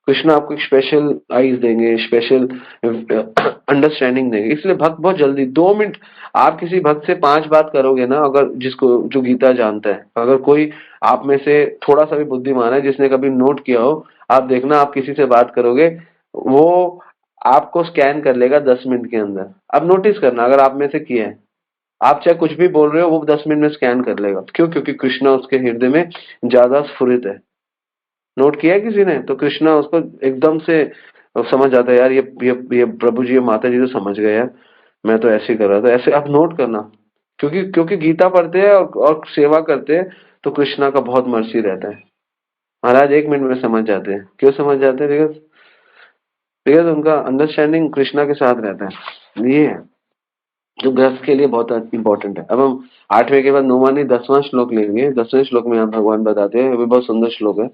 कृष्ण आपको एक स्पेशल आईज देंगे, स्पेशल अंडरस्टैंडिंग देंगे। इसलिए भक्त बहुत जल्दी 2 मिनट, आप किसी भक्त से 5 बात करोगे ना, अगर जिसको जो गीता जानता है, अगर कोई आप में से थोड़ा सा भी बुद्धिमान है जिसने कभी नोट किया हो, आप देखना आप किसी से बात करोगे, वो आपको स्कैन कर लेगा 10 मिनट के अंदर। अब नोटिस करना अगर आप में से किया है, आप चाहे कुछ भी बोल रहे हो वो 10 मिनट में स्कैन कर लेगा। क्यों? क्योंकि कृष्णा उसके हृदय में ज्यादा स्फुरित है। नोट किया है किसी ने? तो कृष्णा उसको एकदम से समझ जाता है, यार ये प्रभु जी, ये माता जी तो समझ गए यार, मैं तो ऐसे ही कर रहा था। ऐसे आप नोट करना, क्योंकि क्योंकि गीता पढ़ते हैं और सेवा करते हैं तो कृष्णा का बहुत मर्सी रहता है। महाराज 1 मिनट में समझ जाते हैं। क्यों समझ जाते हैं? बिकॉज बिकॉज उनका अंडरस्टैंडिंग कृष्णा के साथ रहता है। ये है जो गृहस्थ के लिए बहुत इंपॉर्टेंट है। अब हम 8वें के बाद 9वां नहीं 10वां श्लोक लेंगे। 10वें श्लोक में यहाँ भगवान बताते हैं, वो भी बहुत सुंदर श्लोक है।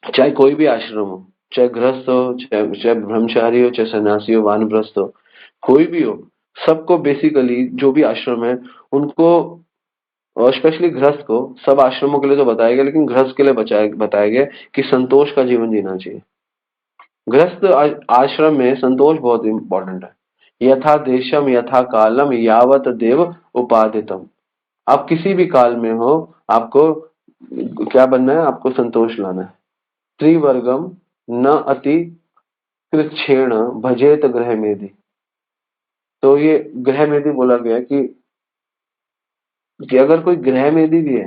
चाहे कोई भी आश्रम हो, चाहे गृहस्थ हो, चाहे ब्रह्मचारी हो, चाहे सन्यासी हो, वानप्रस्थ हो, कोई भी हो, सबको बेसिकली जो भी आश्रम है उनको, और स्पेशली गृहस्थ को, सब आश्रमों के लिए तो बताया गया लेकिन गृहस्थ के लिए बताया गया कि संतोष का जीवन जीना चाहिए। गृहस्थ आश्रम में संतोष बहुत इंपॉर्टेंट है। यथा देशम यथा कालम यावत देव उपादितम। आप किसी भी काल में हो, आपको क्या बनना है? आपको संतोष लाना है। त्रिवर्गम न अति कृच्छेण भजेत ग्रह मेधि। तो ये ग्रह मेधि बोला गया कि अगर कोई ग्रह मेधि भी है,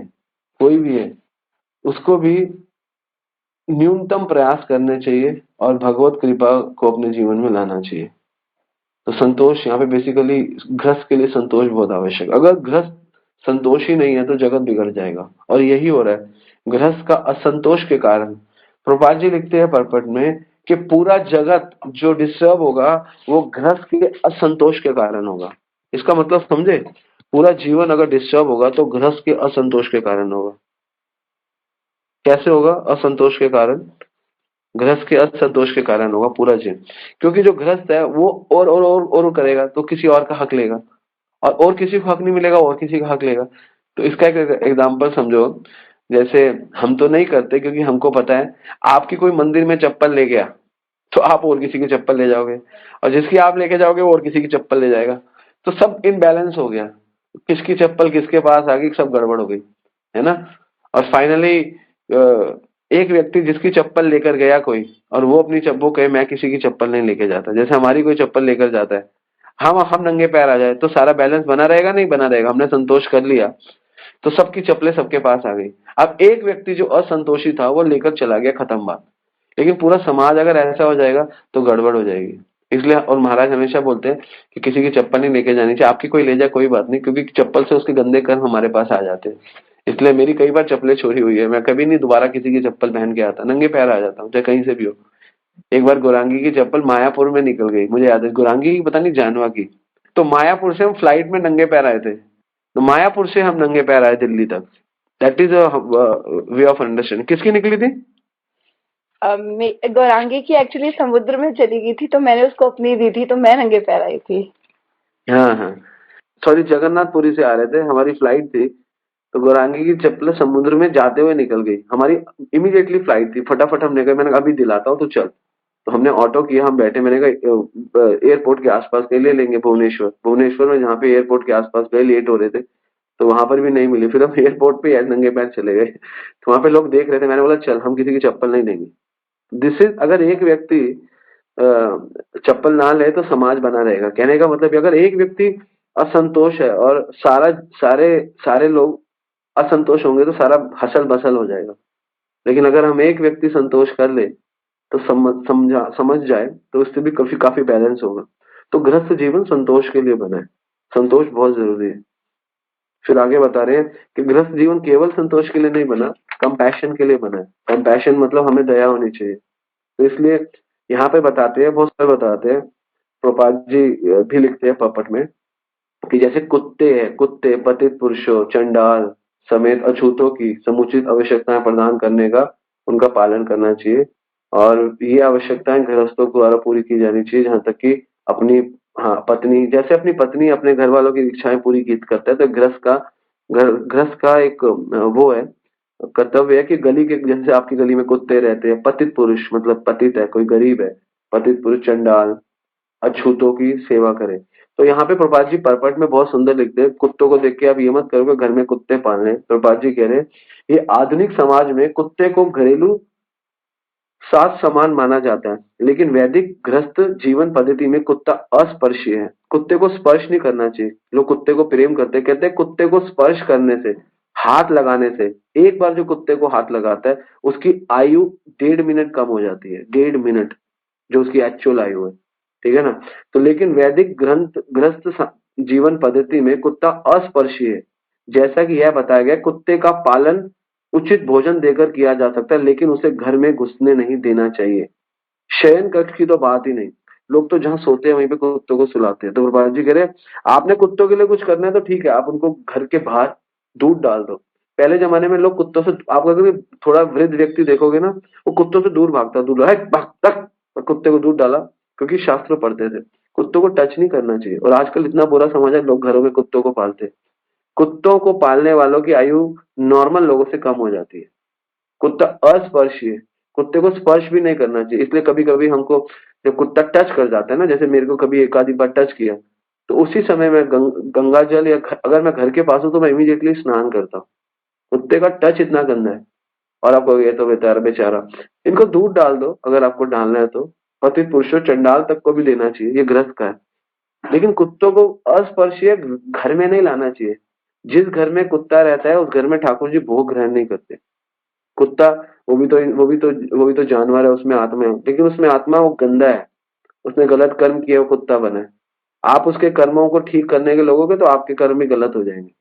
कोई भी है, उसको भी न्यूनतम प्रयास करने चाहिए और भगवत कृपा को अपने जीवन में लाना चाहिए। तो संतोष यहाँ पे बेसिकली गृहस्थ के लिए संतोष बहुत आवश्यक है। अगर गृहस्थ संतोष ही नहीं है तो जगत बिगड़ जाएगा, और यही हो रहा है गृहस्थ का असंतोष के कारण। प्रभुपाद जी लिखते हैं परपट में कि पूरा जगत जो डिस्टर्ब होगा वो गृहस्थ के असंतोष के कारण होगा। इसका मतलब समझे? पूरा जीवन अगर डिस्टर्ब होगा तो गृहस्थ के असंतोष के कारण होगा। कैसे होगा? असंतोष के कारण, गृहस्थ के असंतोष के कारण होगा पूरा जीवन। क्योंकि जो गृहस्थ है वो और करेगा तो किसी और का हक लेगा, और किसी को हक नहीं मिलेगा और किसी का हक लेगा। तो इसका एक एग्जांपल समझो। जैसे हम तो नहीं करते क्योंकि हमको पता है, आपकी कोई मंदिर में चप्पल ले गया तो आप और किसी की चप्पल ले जाओगे, और जिसकी आप लेके जाओगे वो और किसी की चप्पल ले जाएगा। तो सब इनबैलेंस हो गया, किसकी चप्पल किसके पास आ गई, सब गड़बड़ हो गई, है ना। और फाइनली एक व्यक्ति जिसकी चप्पल लेकर गया कोई, और वो अपनी वो कहे मैं किसी की चप्पल नहीं लेके जाता, जैसे हमारी कोई चप्पल लेकर जाता है, हम नंगे पैर आ जाए तो सारा बैलेंस बना रहेगा नहीं बना रहेगा? हमने संतोष कर लिया तो सबकी चप्पलें सबके पास आ गई। अब एक व्यक्ति जो असंतोषी था वो लेकर चला गया, खत्म बात। लेकिन पूरा समाज अगर ऐसा हो जाएगा तो गड़बड़ हो जाएगी। इसलिए, और महाराज हमेशा बोलते हैं कि किसी की चप्पल नहीं लेके जानी चाहिए। आपकी कोई ले जाए कोई बात नहीं, क्योंकि चप्पल से उसके गंदे कर्म हमारे पास आ जाते हैं। इसलिए मेरी कई बार चप्पलें चोरी हुई है, मैं कभी नहीं दोबारा किसी की चप्पल पहन के आता, नंगे पैर आ जाता हूँ चाहे कहीं से भी हो। एक बार गौरांगी की चप्पल मायापुर में निकल गई, मुझे याद है, गौरांगी की पता नहीं जानवा की। तो मायापुर से हम फ्लाइट में नंगे पैर आए थे, तो मायापुर से हम नंगे पैर आए दिल्ली तक। That is way of understanding. किसकी निकली थी? गौरांगी की एक्चुअली समुद्र में चली गई थी तो मैंने उसको अपनी दी थी, तो मैं नंगे पैर आई थी। हाँ हाँ, सॉरी, जगन्नाथपुरी से आ रहे थे, हमारी फ्लाइट थी, तो गौरांगी की चप्पल समुद्र में जाते हुए निकल गई। हमारी इमीडिएटली फ्लाइट थी, फटाफट हमने कहा, मैंने कहा अभी दिलाता हूँ तो चल। तो हमने ऑटो किया, हम बैठे, मैंने कहा एयरपोर्ट के आसपास कहीं ले लेंगे, भुवनेश्वर। भुवनेश्वर में जहाँ पे एयरपोर्ट के आसपास गए, लेट हो रहे थे तो वहां पर भी नहीं मिली। फिर हम एयरपोर्ट पे नंगे पैर चले गए, तो वहां पे लोग देख रहे थे, मैंने बोला चल हम किसी की चप्पल नहीं देंगे। दिस इज, अगर एक व्यक्ति अ, चप्पल ना ले तो समाज बना रहेगा। कहने का मतलब अगर एक व्यक्ति असंतोष है और सारे सारे लोग असंतोष होंगे तो सारा हसल बसल हो जाएगा। लेकिन अगर हम एक व्यक्ति संतोष कर ले तो समझ जाए तो उससे भी काफी काफी बैलेंस होगा। तो गृहस्थ जीवन संतोष के लिए बना है, संतोष बहुत जरूरी है। फिर आगे बता रहे हैं कि गृहस्थ जीवन केवल संतोष के लिए नहीं बना, कंपैशन के लिए बना है। कंपैशन मतलब हमें दया होनी चाहिए। तो इसलिए यहाँ पे बताते हैं, बहुत सारे बताते हैं, प्रपात जी भी लिखते हैं पपट में कि जैसे कुत्ते हैं, कुत्ते पतित पुरुषों, चंडाल समेत अछूतों की समुचित आवश्यकताएं प्रदान करने का, उनका पालन करना चाहिए। और ये आवश्यकताएं गृहस्थों द्वारा पूरी की जानी चाहिए, जहां तक कि अपनी हाँ, पत्नी जैसे अपनी पत्नी अपने घर वालों की इच्छाएं पूरी की करता है, तो गृहस्थ का एक वो है, कर्तव्य है कि गली के, जैसे आपकी गली में कुत्ते रहते हैं, पतित पुरुष मतलब पतित है, कोई गरीब है, पतित पुरुष चंडाल अछूतों की सेवा करे। तो यहाँ पे प्रभुपाद जी परपट में बहुत सुंदर लिखते हैं, कुत्तों को देख के आप ये मत करो कि घर में कुत्ते पालने हैं। प्रभुपाद जी कह रहे हैं ये आधुनिक समाज में कुत्ते को घरेलू साथ समान माना जाता है, लेकिन वैदिक गृहस्थ जीवन पद्धति में कुत्ता अस्पर्शीय है। कुत्ते को स्पर्श नहीं करना चाहिए। लोग कुत्ते को प्रेम करते हैं, कहते हैं कुत्ते को स्पर्श करने से, हाथ लगाने से, एक बार जो कुत्ते को हाथ लगाता है उसकी आयु 1.5 मिनट कम हो जाती है, 1.5 मिनट, जो उसकी एक्चुअल आयु है, ठीक है ना। तो लेकिन वैदिक ग्रंथ गृहस्थ जीवन पद्धति में कुत्ता अस्पर्शीय है। जैसा कि यह बताया गया, कुत्ते का पालन उचित भोजन देकर किया जा सकता है, लेकिन उसे घर में घुसने नहीं देना चाहिए। शयन कक्ष की तो बात ही नहीं, लोग तो जहां सोते हैं वहीं पे कुत्तों को सुलाते हैं। तो प्रभुपाद जी कह रहे हैं आपने कुत्तों के लिए कुछ करना है तो ठीक है, आप उनको घर के बाहर दूध डाल दो। पहले जमाने में लोग कुत्तों से, आप अगर थोड़ा वृद्ध व्यक्ति देखोगे ना, वो कुत्तों से दूर भागता, दूर भाग भाग तक, और कुत्ते को दूध डाला, क्योंकि शास्त्र पढ़ते थे कुत्तों को टच नहीं करना चाहिए। और आजकल इतना बुरा समाज है, लोग घरों में कुत्तों को पालते हैं। कुत्तों को पालने वालों की आयु नॉर्मल लोगों से कम हो जाती है। कुत्ता अस्पर्शीय है, कुत्ते को स्पर्श भी नहीं करना चाहिए। इसलिए कभी कभी हमको जब कुत्ता टच कर जाता है ना, जैसे मेरे को कभी एक आधी बार टच किया, तो उसी समय मैं गंगा जल या अगर मैं घर के पास हूं तो मैं इमीडिएटली स्नान करता हूँ। कुत्ते का टच इतना गंदा है। और आपको ये तो बेचारा बेचारा, इनको दूध डाल दो अगर आपको डालना है तो, पतित पुरुषों चंडाल तक को भी देना चाहिए, ये ग्रस्त का है। लेकिन कुत्तों को अस्पर्शीय घर में नहीं लाना चाहिए। जिस घर में कुत्ता रहता है उस घर में ठाकुर जी भोग ग्रहण नहीं करते। कुत्ता, वो भी तो जानवर है, उसमें आत्मा है, लेकिन उसमें आत्मा वो गंदा है, उसने गलत कर्म किए, वो कुत्ता बना है। आप उसके कर्मों को ठीक करने के लोगोगे तो आपके कर्म भी गलत हो जाएंगे।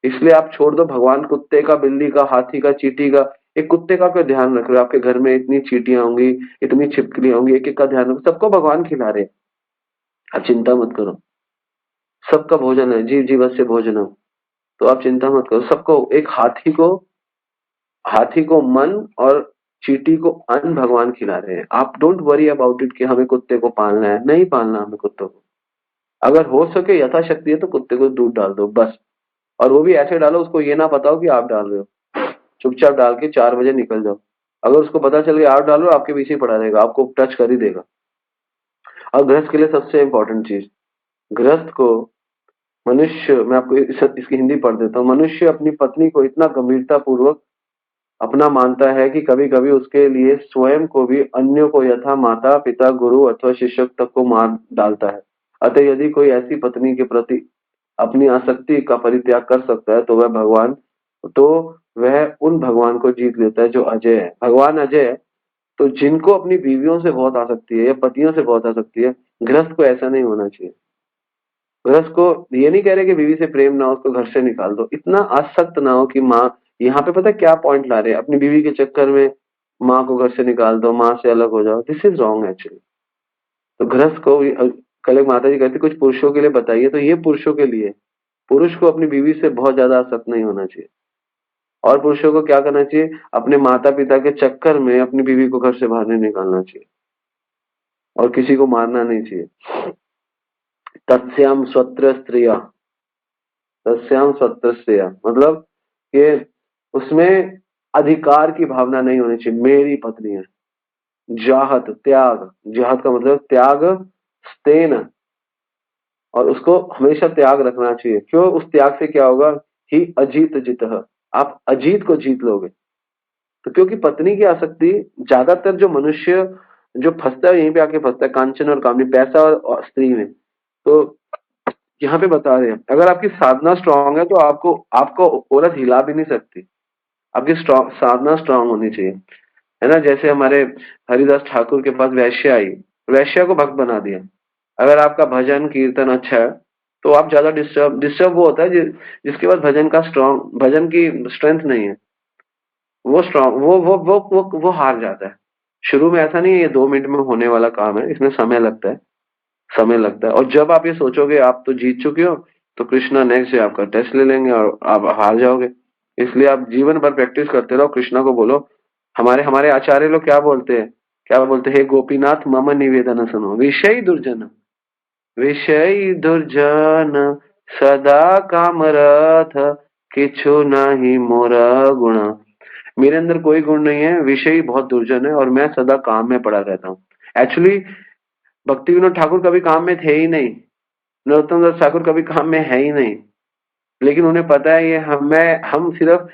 इसलिए आप छोड़ दो, भगवान कुत्ते का, बिल्ली का, हाथी का, चींटी का, एक कुत्ते का क्यों ध्यान रख रहे हो? आपके घर में इतनी चींटियां होंगी, इतनी छिपकलियां होंगी, एक एक का ध्यान रखो, सबको भगवान खिला रहे हैं। आप चिंता मत करो, सबका भोजन है, जीव जीवस्य भोजनम। तो आप चिंता मत करो, सबको, एक हाथी को मन और चींटी को अन्न भगवान खिला रहे हैं। आप डोंट वरी अबाउट इट कि हमें कुत्ते को पालना है, नहीं पालना हमें कुत्तों को। अगर हो सके यथाशक्ति है तो कुत्ते को दूध डाल दो बस। और वो भी ऐसे डालो उसको ये ना बताओ कि आप डाल रहे हो, चुपचाप डाल के 4 बजे निकल जाओ। अगर उसको पता चल गया आप डाल रहे हो, आपके पीछे ही पड़ा रहेगा, आपको टच कर ही देगा। और गृहस्थ के लिए सबसे इंपॉर्टेंट चीज, गृहस्थ को, मनुष्य, मैं आपको इसकी हिंदी पढ़ देता हूँ। मनुष्य अपनी पत्नी को इतना गंभीरता पूर्वक अपना मानता है कि कभी कभी उसके लिए स्वयं को भी अन्यों को यथा माता पिता गुरु अथवा शिक्षक तक को मार डालता है। अतः यदि कोई ऐसी पत्नी के प्रति अपनी आसक्ति का परित्याग कर सकता है तो वह उन भगवान को जीत लेता है जो अजय है। भगवान अजय है। तो जिनको अपनी बीवियों से बहुत आसक्ति है या पतियों से बहुत आसक्ति है, गृहस्थ को ऐसा नहीं होना चाहिए। गृहस्थ को ये नहीं कह रहे कि बीवी से प्रेम ना हो उसको घर से निकाल दो, इतना आसक्त ना हो कि माँ, यहाँ पे पता है क्या पॉइंट ला रहे हैं, अपनी बीवी के चक्कर में माँ को घर से निकाल दो, माँ से अलग हो जाओ। This is wrong actually. तो गृहस्थ को कल एक माता जी कहती कुछ पुरुषों के लिए बताइए, तो ये पुरुषों के लिए, पुरुष को अपनी बीवी से बहुत ज्यादा आसक्त नहीं होना चाहिए। और पुरुषों को क्या करना चाहिए, अपने माता पिता के चक्कर में अपनी बीवी को घर से बाहर नहीं निकालना चाहिए, और किसी को मारना नहीं चाहिए। तस्याम स्वत्र स्त्रिया, तस्याम स्वत्र स्त्रिया मतलब कि उसमें अधिकार की भावना नहीं होनी चाहिए, मेरी पत्नी है। जाहत त्याग, जाहत का मतलब त्याग, स्तेन, और उसको हमेशा त्याग रखना चाहिए। क्यों? उस त्याग से क्या होगा, ही अजीत जित, आप अजीत को जीत लोगे। तो क्योंकि पत्नी की आसक्ति, ज्यादातर जो मनुष्य जो फंसता है यहीं पे आके फंसता है, कांचन और कामनी, पैसा और स्त्री में। तो यहाँ पे बता रहे हैं अगर आपकी साधना स्ट्रांग है तो आपको आपको औरत हिला भी नहीं सकती। आपकी साधना स्ट्रांग होनी चाहिए, है ना। जैसे हमारे हरिदास ठाकुर के पास वैश्या आई, वैश्या को भक्त बना दिया। अगर आपका भजन कीर्तन अच्छा है तो आप ज्यादा डिस्टर्ब वो होता है जिसके पास भजन की स्ट्रेंथ नहीं है, वो स्ट्रांग वो हार जाता है। शुरू में ऐसा नहीं है, ये 2 मिनट में होने वाला काम है, इसमें समय लगता है, समय लगता है। और जब आप ये सोचोगे आप तो जीत चुके हो, तो कृष्णा नेक्स्ट डे आपका टेस्ट ले लेंगे और आप हार जाओगे। इसलिए आप जीवन भर प्रैक्टिस करते रहो, कृष्णा को बोलो। हमारे हमारे आचार्य लोग क्या बोलते हैं, हे गोपीनाथ मम निवेदन सुनो विषय दुर्जन। विषयी दुर्जन सदा कामरथ, किछु नहीं मोरा गुण। मेरे अंदर कोई गुण नहीं है, विषयी बहुत दुर्जन है और मैं सदा काम में पड़ा रहता हूँ। एक्चुअली भक्ति विनोद ठाकुर कभी काम में थे ही नहीं, नरोत्तम दास ठाकुर कभी काम में है ही नहीं, लेकिन उन्हें पता है ये हम सिर्फ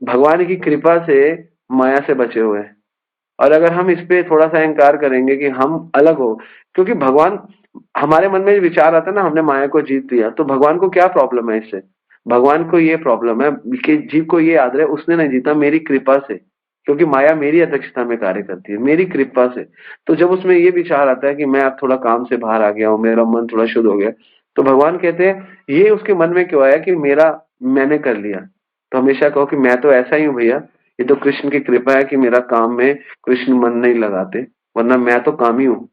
भगवान की कृपा से माया से बचे हुए हैं। और अगर हम इस पे थोड़ा सा अहंकार करेंगे कि हम अलग हो, क्योंकि भगवान हमारे मन में विचार आता है ना हमने माया को जीत लिया, तो भगवान को क्या प्रॉब्लम है इससे? भगवान को ये प्रॉब्लम है कि जीव को ये याद रहे उसने नहीं जीता मेरी कृपा से, क्योंकि माया मेरी अध्यक्षता में कार्य करती है मेरी कृपा से। तो जब उसमें ये विचार आता है कि मैं अब थोड़ा काम से बाहर आ गया हूँ, मेरा मन थोड़ा शुद्ध हो गया, तो भगवान कहते हैं ये उसके मन में क्यों आया कि मेरा मैंने कर लिया। तो हमेशा कहो कि मैं तो ऐसा ही हूँ भैया, ये तो कृष्ण की कृपा है कि मेरा काम में कृष्ण मन नहीं लगाते, वरना मैं तो कामी हूँ।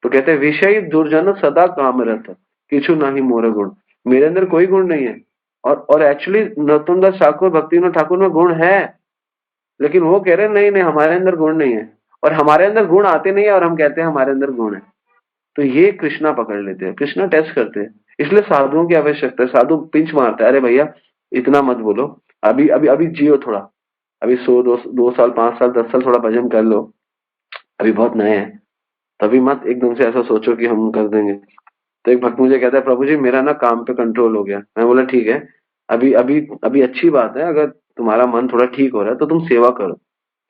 तो कहते हैं विषय दुर्जन सदा काम रत, किछु नाही मोर गुण। मेरे अंदर कोई गुण नहीं है। और एक्चुअली नरोत्तम दास ठाकुर भक्ति विनोद ठाकुर में गुण है, लेकिन वो कह रहे हैं नहीं नहीं हमारे अंदर गुण नहीं है, और हमारे अंदर गुण आते नहीं है और हम कहते हैं हमारे अंदर गुण है। तो ये कृष्णा पकड़ लेते हैं, कृष्णा टेस्ट करते हैं। इसलिए साधुओं की आवश्यकता है। साधु पिंच मारता है, अरे भैया इतना मत बोलो, अभी अभी अभी जियो थोड़ा, अभी 100 2 2 साल 5 साल 10 साल थोड़ा भजन कर लो, अभी बहुत नए हैं, तभी मत एकदम से ऐसा सोचो कि हम कर देंगे। तो एक भक्त मुझे कहता है प्रभु जी मेरा ना काम पे कंट्रोल हो गया। मैं बोला ठीक है, अभी अभी अभी अच्छी बात है, अगर तुम्हारा मन थोड़ा ठीक हो रहा है तो तुम सेवा करो,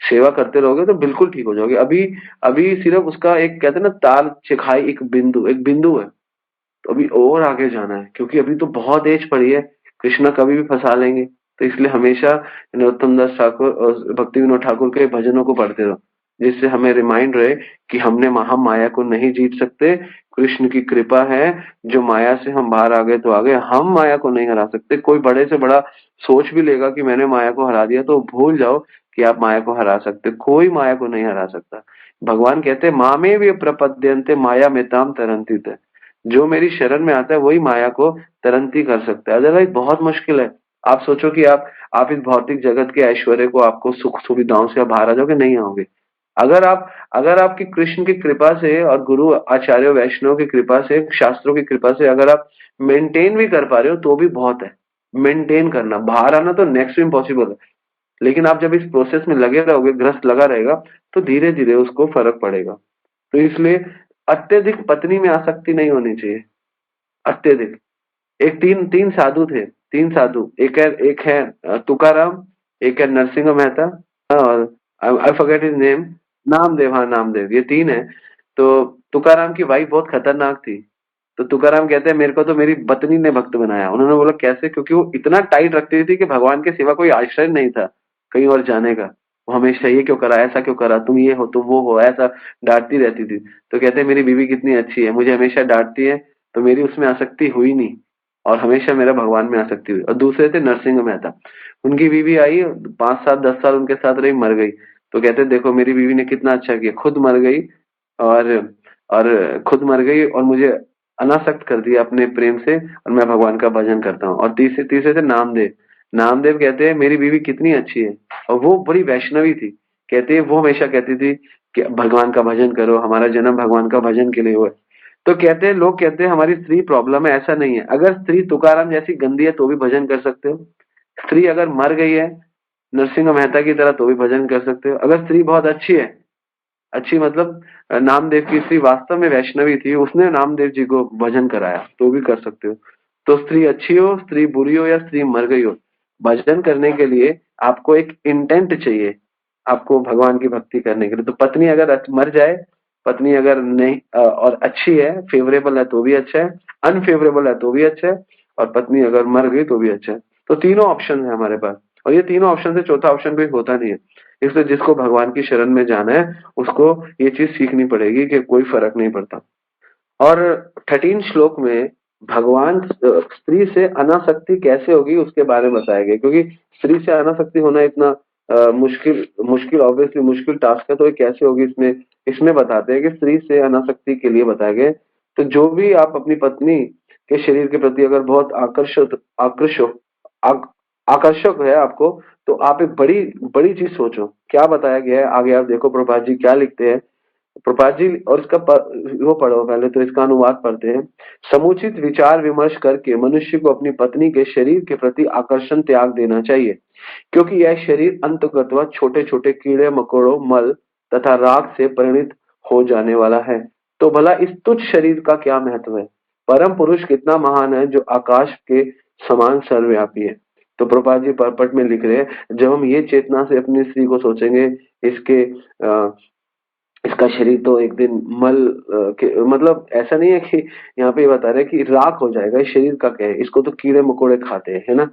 सेवा करते रहोगे तो बिल्कुल ठीक हो जाओगे। अभी अभी सिर्फ उसका एक कहते हैं ना ताल चिखाई, एक बिंदु है, तो अभी और आगे जाना है, क्योंकि अभी तो बहुत एज पड़ी है, कृष्णा कभी भी फंसा लेंगे। तो इसलिए हमेशा नरोत्तम दास ठाकुर और भक्ति विनोद ठाकुर के भजनों को पढ़ते रहो, जिससे हमें रिमाइंड रहे कि हम माया को नहीं जीत सकते, कृष्ण की कृपा है। जो माया से हम बाहर आ गए तो आ गए, हम माया को नहीं हरा सकते। कोई बड़े से बड़ा सोच भी लेगा कि मैंने माया को हरा दिया, तो भूल जाओ कि आप माया को हरा सकते, कोई माया को नहीं हरा सकता। भगवान कहते हैं मामे भी प्रपद्यन्ते माया मेताम तरंती, जो मेरी शरण में आता है वही माया को तुरंत ही कर सकता है, अदरवाइज बहुत मुश्किल है। आप सोचो कि आप इस भौतिक जगत के ऐश्वर्य को, आपको सुख सुविधाओं से आप बाहर आ जाओगे, नहीं आओगे। अगर आप अगर आपकी कृष्ण की कृपा से और गुरु आचार्य वैष्णव की कृपा से, शास्त्रों की कृपा से अगर आप मेंटेन भी कर पा रहे हो तो भी बहुत है। मेंटेन करना, बाहर आना तो नेक्स्ट इम्पॉसिबल है, लेकिन आप जब इस प्रोसेस में लगे रहोगे, ग्रस्त लगा रहेगा, तो धीरे धीरे उसको फर्क पड़ेगा। तो इसलिए अत्यधिक पत्नी में आसक्ति नहीं होनी चाहिए, अत्यधिक। एक तीन तीन साधु थे, तीन साधु, एक है तुकाराम, एक है नरसिंह मेहता, और I forget his name, Namdev, हाँ नामदेव, ये तीन है। तो तुकाराम की वाइफ बहुत खतरनाक थी। तो तुकाराम कहते हैं मेरे को तो मेरी पत्नी ने भक्त बनाया। उन्होंने बोला कैसे? क्योंकि वो इतना टाइट रखती थी कि भगवान के सिवा कोई आश्रय नहीं था कहीं और जाने का। वो हमेशा ये क्यों करा, ऐसा क्यों करा, तुम ये हो तुम वो हो, ऐसा डांटती रहती थी। तो कहते हैं मेरी बीवी कितनी अच्छी है, मुझे हमेशा डांटती है, तो मेरी उसमें आसक्ति हुई नहीं, और हमेशा मेरा भगवान में आसक्ति हुई। और दूसरे थे नरसिंह मेहता, उनकी बीवी आई 5 7 10 साल उनके साथ रही, मर गई। तो कहते देखो मेरी बीवी ने कितना अच्छा किया, खुद मर गई, और खुद मर गई और मुझे अनासक्त कर दिया अपने प्रेम से, और मैं भगवान का भजन करता हूँ। और तीसरे तीसरे थे नामदेव। नामदेव कहते हैं मेरी बीवी कितनी अच्छी है, और वो बड़ी वैष्णवी थी। कहते हैं वो हमेशा कहती थी कि भगवान का भजन करो, हमारा जन्म भगवान का भजन के लिए हुआ है। तो कहते हैं लोग कहते हैं हमारी स्त्री प्रॉब्लम है, ऐसा नहीं है। अगर स्त्री तुकाराम जैसी गंदी है तो भी भजन कर सकते हो, स्त्री अगर मर गई है नरसिंह मेहता की तरह तो भी भजन कर सकते हो। अगर स्त्री बहुत अच्छी है, अच्छी मतलब नामदेव की स्त्री वास्तव में वैष्णवी थी, उसने नामदेव जी को भजन कराया, तो भी कर सकते हो। तो स्त्री अच्छी हो, स्त्री बुरी हो, या स्त्री मर गई हो, भजन करने के लिए आपको एक इंटेंट चाहिए, आपको भगवान की भक्ति करने के लिए। तो पत्नी अगर मर जाए, पत्नी अगर नहीं और अच्छी है, फेवरेबल है तो भी अच्छा है, अनफेवरेबल है तो भी अच्छा है, और पत्नी अगर मर गई तो भी अच्छा है। तो तीनों ऑप्शन है हमारे पास, और ये तीनों ऑप्शन से चौथा ऑप्शन कोई होता नहीं है। इसलिए जिसको भगवान की शरण में जाना है उसको ये चीज सीखनी पड़ेगी कि कोई फर्क नहीं पड़ता। और 13 श्लोक में भगवान स्त्री से अनासक्ति कैसे होगी उसके बारे में बताया गया, क्योंकि स्त्री से अनासक्ति होना इतना मुश्किल मुश्किल ऑब्वियसली मुश्किल टास्क है, तो ये कैसे होगी इसमें इसमें बताते हैं कि स्त्री से अनासक्ति के लिए बताया गया। तो जो भी आप अपनी पत्नी के शरीर के प्रति अगर बहुत आकर्षक आक, आकर्षक है आपको, तो आप एक बड़ी बड़ी चीज सोचो क्या बताया गया है आगे। आप देखो प्रभुपाद जी क्या लिखते हैं, प्रभुपाद जी और इसका वो पढ़ो, पहले तो इसका अनुवाद पढ़ते हैं। समुचित विचार विमर्श करके मनुष्य को अपनी पत्नी के शरीर के प्रति आकर्षण त्याग देना चाहिए, क्योंकि यह शरीर अंतगतवा छोटे छोटे कीड़े मकोड़ों, मल तथा राख से परिणित हो जाने वाला है। तो भला इस तुच्छ शरीर का क्या महत्व है? परम पुरुष कितना महान है जो आकाश के समान सर्वव्यापी है। तो प्रभुपाद जी परपट में लिख रहे हैं, जब हम ये चेतना से अपनी स्त्री को सोचेंगे, इसके इसका शरीर तो एक दिन मल मतलब ऐसा नहीं है कि यहाँ पे बता रहे हैं कि राख हो जाएगा। इस शरीर का क्या है, इसको तो कीड़े मकोड़े खाते हैं, है ना।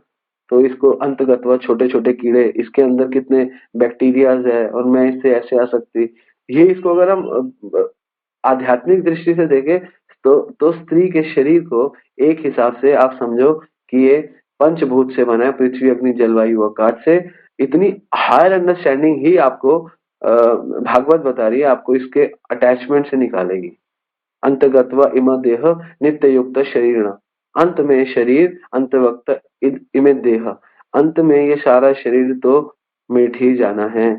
तो इसको अंतगतवा छोटे छोटे कीड़े, इसके अंदर कितने बैक्टीरियाज है, और मैं इससे ऐसे आ सकती। ये इसको अगर हम आध्यात्मिक दृष्टि से देखें तो स्त्री के शरीर को एक हिसाब से आप समझो कि ये पंचभूत से बना है, पृथ्वी अग्नि जलवायु आकाश से। इतनी हायर अंडरस्टैंडिंग ही आपको भागवत बता रही है, आपको इसके अटैचमेंट से निकालेगी। अंतगत्वा इम देह नित्य युक्त शरीर, अंत में शरीर अंतवक्त इमे देह, अंत में ये सारा शरीर तो मिट ही जाना है।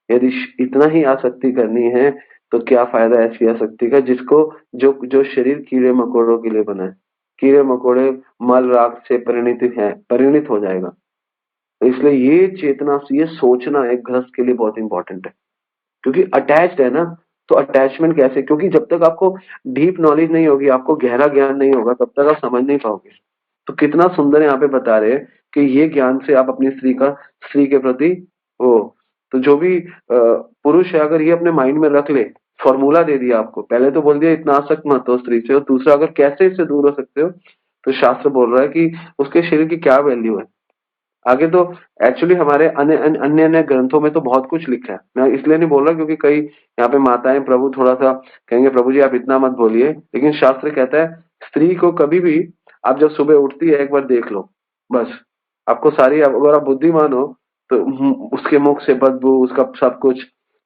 यदि इतना ही आसक्ति करनी है तो क्या फायदा ऐसी आसक्ति का, जिसको जो जो शरीर कीड़े मकोड़ों के लिए बना है। कीड़े मकोड़े मल राख से परिणित हो जाएगा। तो इसलिए ये चेतना से ये सोचना एक गृहस्थ के लिए बहुत इंपॉर्टेंट है, क्योंकि अटैच्ड है ना। तो अटैचमेंट कैसे, क्योंकि जब तक आपको डीप नॉलेज नहीं होगी, आपको गहरा ज्ञान नहीं होगा, तब तक आप समझ नहीं पाओगे। तो कितना सुंदर यहाँ पे बता रहे हैं कि ये ज्ञान से आप अपनी स्त्री के प्रति वो, तो जो भी पुरुष है अगर ये अपने माइंड में रख ले, फॉर्मूला दे दिया आपको, पहले तो बोल दिया इतना आसक्त मत हो स्त्री से, और दूसरा अगर कैसे इससे दूर हो सकते हो, तो शास्त्र बोल रहा है कि उसके शरीर की क्या वैल्यू है। आगे तो एक्चुअली हमारे अन्य अन्य अन्य ग्रंथों में तो बहुत कुछ लिखा है। मैं इसलिए नहीं बोल रहा क्योंकि कई यहाँ पे माताएं प्रभु थोड़ा सा कहेंगे प्रभु जी आप इतना मत बोलिए, लेकिन शास्त्र कहता है स्त्री को कभी भी आप जब सुबह उठती है एक बार देख लो, बस आपको सारी, अगर आप बुद्धिमान हो तो उसके मुख से बदबू, उसका सब कुछ।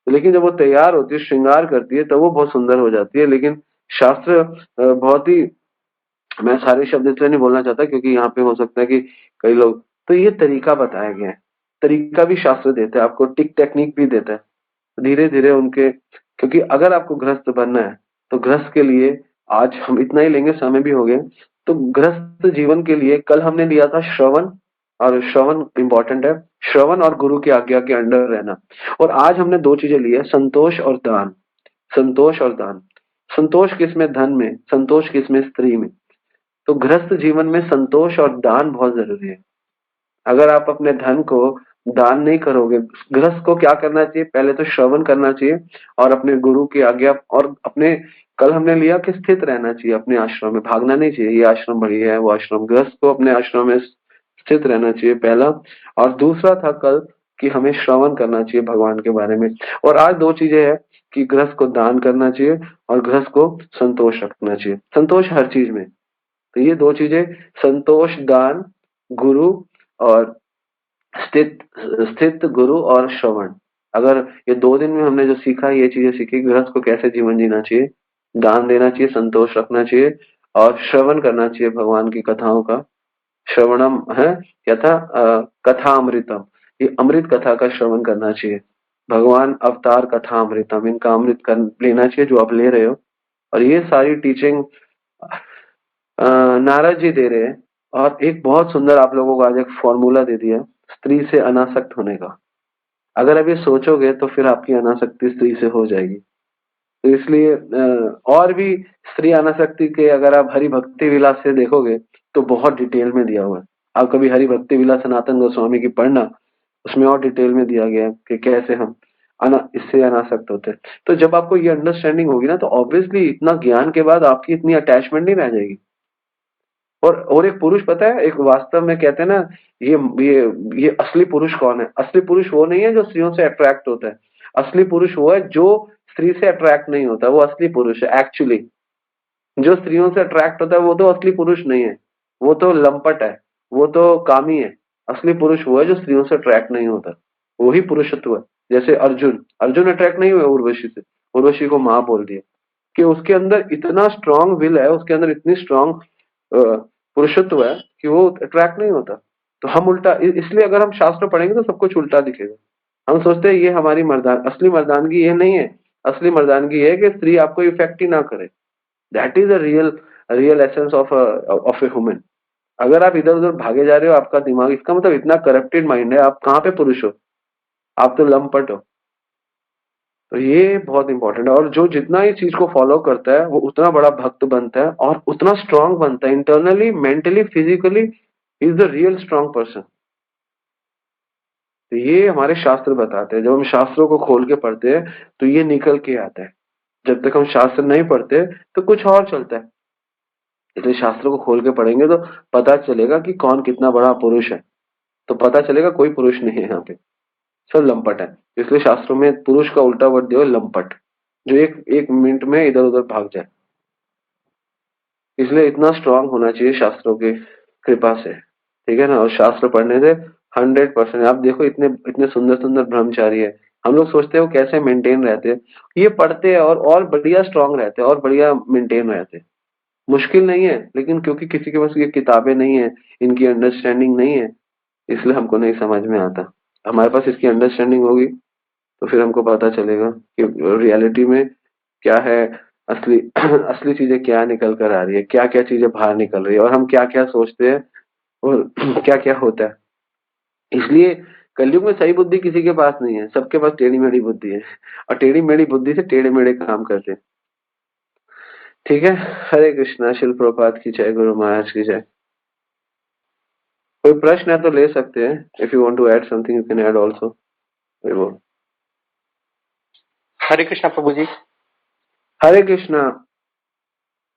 लेकिन जब वो तैयार होती है, श्रृंगार करती है, तब वो बहुत सुंदर हो जाती है। लेकिन शास्त्र बहुत ही, मैं सारे शब्द इसलिए नहीं बोलना चाहता क्योंकि यहाँ पे हो सकता है कि कई लोग, तो ये तरीका बताया गया है। तरीका भी शास्त्र देता है आपको, टेक्निक भी देता है। धीरे धीरे उनके, क्योंकि अगर आपको गृहस्थ बनना है तो गृहस्थ के लिए आज हम इतना ही लेंगे, समय भी हो गया। तो गृहस्थ जीवन के लिए कल हमने लिया था श्रवण, और श्रवण इंपॉर्टेंट है। श्रवण और गुरु की आज्ञा के अंडर रहना। और आज हमने दो चीजें ली है, संतोष और दान। संतोष और दान। संतोष किसमें? धन में। संतोष किसमें? स्त्री में। तो गृहस्थ जीवन में संतोष और दान बहुत जरूरी है। अगर आप अपने धन को दान नहीं करोगे, गृहस्थ को क्या करना चाहिए? पहले तो श्रवण करना चाहिए और अपने गुरु की आज्ञा, और अपने, कल हमने लिया कि स्थित रहना चाहिए अपने आश्रम में, भागना नहीं चाहिए, ये आश्रम बढ़िया है वो आश्रम। गृहस्थ को अपने आश्रम में स्थित रहना चाहिए, पहला। और दूसरा था कल कि हमें श्रवण करना चाहिए भगवान के बारे में। और आज दो चीजें हैं कि गृहस्थ को दान करना चाहिए और गृहस्थ को संतोष रखना चाहिए। संतोष हर चीज में। तो ये दो चीजें, संतोष, दान, गुरु और स्थित स्थित गुरु और श्रवण। अगर ये 2 दिन में हमने जो सीखा, ये चीजें सीखी, गृहस्थ को कैसे जीवन जीना चाहिए, दान देना चाहिए, संतोष रखना चाहिए और श्रवण करना चाहिए भगवान की कथाओं का। श्रवणम है क्या था? कथा अमृतम, ये अमृत कथा का श्रवण करना चाहिए। भगवान अवतार कथा अमृतम, इनका अमृत कर लेना चाहिए जो आप ले रहे हो। और ये सारी टीचिंग नारद जी दे रहे हैं। और एक बहुत सुंदर आप लोगों को आज एक फॉर्मूला दे दिया स्त्री से अनासक्त होने का। अगर आप ये सोचोगे तो फिर आपकी अनासक्ति स्त्री से हो जाएगी। तो इसलिए और भी स्त्री अनासक्ति के अगर आप हरि भक्ति विलास से देखोगे तो बहुत डिटेल में दिया हुआ है। आप कभी हरि भक्ति विलास सनातन गोस्वामी की पढ़ना, उसमें और डिटेल में दिया गया है कि कैसे हम इससे अनासक्त होते हैं। तो जब आपको ये अंडरस्टैंडिंग होगी ना, तो ऑब्वियसली इतना ज्ञान के बाद आपकी इतनी अटैचमेंट नहीं रह जाएगी। और एक पुरुष पता है, एक वास्तव में कहते हैं ना, ये ये असली पुरुष कौन है? असली पुरुष वो नहीं है जो स्त्रियों से अट्रैक्ट होता है। असली पुरुष वो है जो स्त्री से अट्रैक्ट नहीं होता, वो असली पुरुष है एक्चुअली। जो स्त्रियों से अट्रैक्ट होता है वो तो असली पुरुष नहीं है, वो तो लंपट है, वो तो कामी है। असली पुरुष वो है जो स्त्रियों से अट्रैक्ट नहीं होता, वही पुरुषत्व है। जैसे अर्जुन, अर्जुन अट्रैक्ट नहीं हुए उर्वशी से, उर्वशी को माँ बोल दिया कि उसके अंदर इतना स्ट्रांग विल है, उसके अंदर इतनी स्ट्रांग पुरुषत्व है कि वो अट्रैक्ट नहीं होता। तो हम उल्टा, इसलिए अगर हम शास्त्र पढ़ेंगे तो सब कुछ उल्टा दिखेगा। हम सोचते हैं ये हमारी मर्दान, असली मर्दानगी ये नहीं है असली मर्दानगी है कि स्त्री आपको इफेक्ट ही ना करे। That is a real essence of a human. अगर आप इधर उधर भागे जा रहे हो, आपका दिमाग, इसका मतलब इतना करप्टेड माइंड है, आप कहाँ पे पुरुष हो, आप तो लंपट हो। तो ये बहुत इंपॉर्टेंट है, और जो जितना इस चीज को फॉलो करता है वो उतना बड़ा भक्त बनता है और उतना स्ट्रांग बनता है, internally, mentally, physically is the real strong person. तो ये हमारे शास्त्र बताते हैं। जब हम शास्त्रों को खोल के पढ़ते हैं तो ये निकल के आता है। जब तक हम शास्त्र नहीं पढ़ते तो कुछ और चलता है। इसलिए शास्त्रों को खोल के पढ़ेंगे तो पता चलेगा कि कौन कितना बड़ा पुरुष है। तो पता चलेगा कोई पुरुष नहीं है यहाँ पे, सब लंपट है। इसलिए शास्त्रों में पुरुष का उल्टा वर्ड दिया लंपट, जो एक एक मिनट में इधर उधर भाग जाए। इसलिए इतना स्ट्रांग होना चाहिए शास्त्रों की कृपा से, ठीक है ना। और शास्त्र पढ़ने से 100%, आप देखो इतने इतने सुंदर सुंदर ब्रह्मचारी है, हम लोग सोचते हैं वो कैसे मेंटेन रहते हैं। ये पढ़ते हैं और बढ़िया स्ट्रांग रहते हैं और बढ़िया मेंटेन रहते हैं। मुश्किल नहीं है, लेकिन क्योंकि किसी के पास ये किताबें नहीं है, इनकी अंडरस्टैंडिंग नहीं है, इसलिए हमको नहीं समझ में आता। हमारे पास इसकी अंडरस्टैंडिंग होगी तो फिर हमको पता चलेगा कि रियलिटी में क्या है, असली असली चीजें क्या निकल कर आ रही है, क्या क्या चीजें बाहर निकल रही है, और हम क्या क्या सोचते हैं और क्या क्या होता है। इसलिए कलयुग में सही बुद्धि किसी के पास नहीं है, सबके पास टेढ़ी मेढ़ी बुद्धि है, और टेढ़ी मेढ़ी बुद्धि से टेढ़े मेढ़े काम करते हैं। ठीक है। हरे कृष्णा। शिल प्रभात की जय, गुरु महाराज की जय। कोई प्रश्न है तो ले सकते हैं। If you want to add something you can add also. Hare Krishna Prabhu ji. Hare Krishna.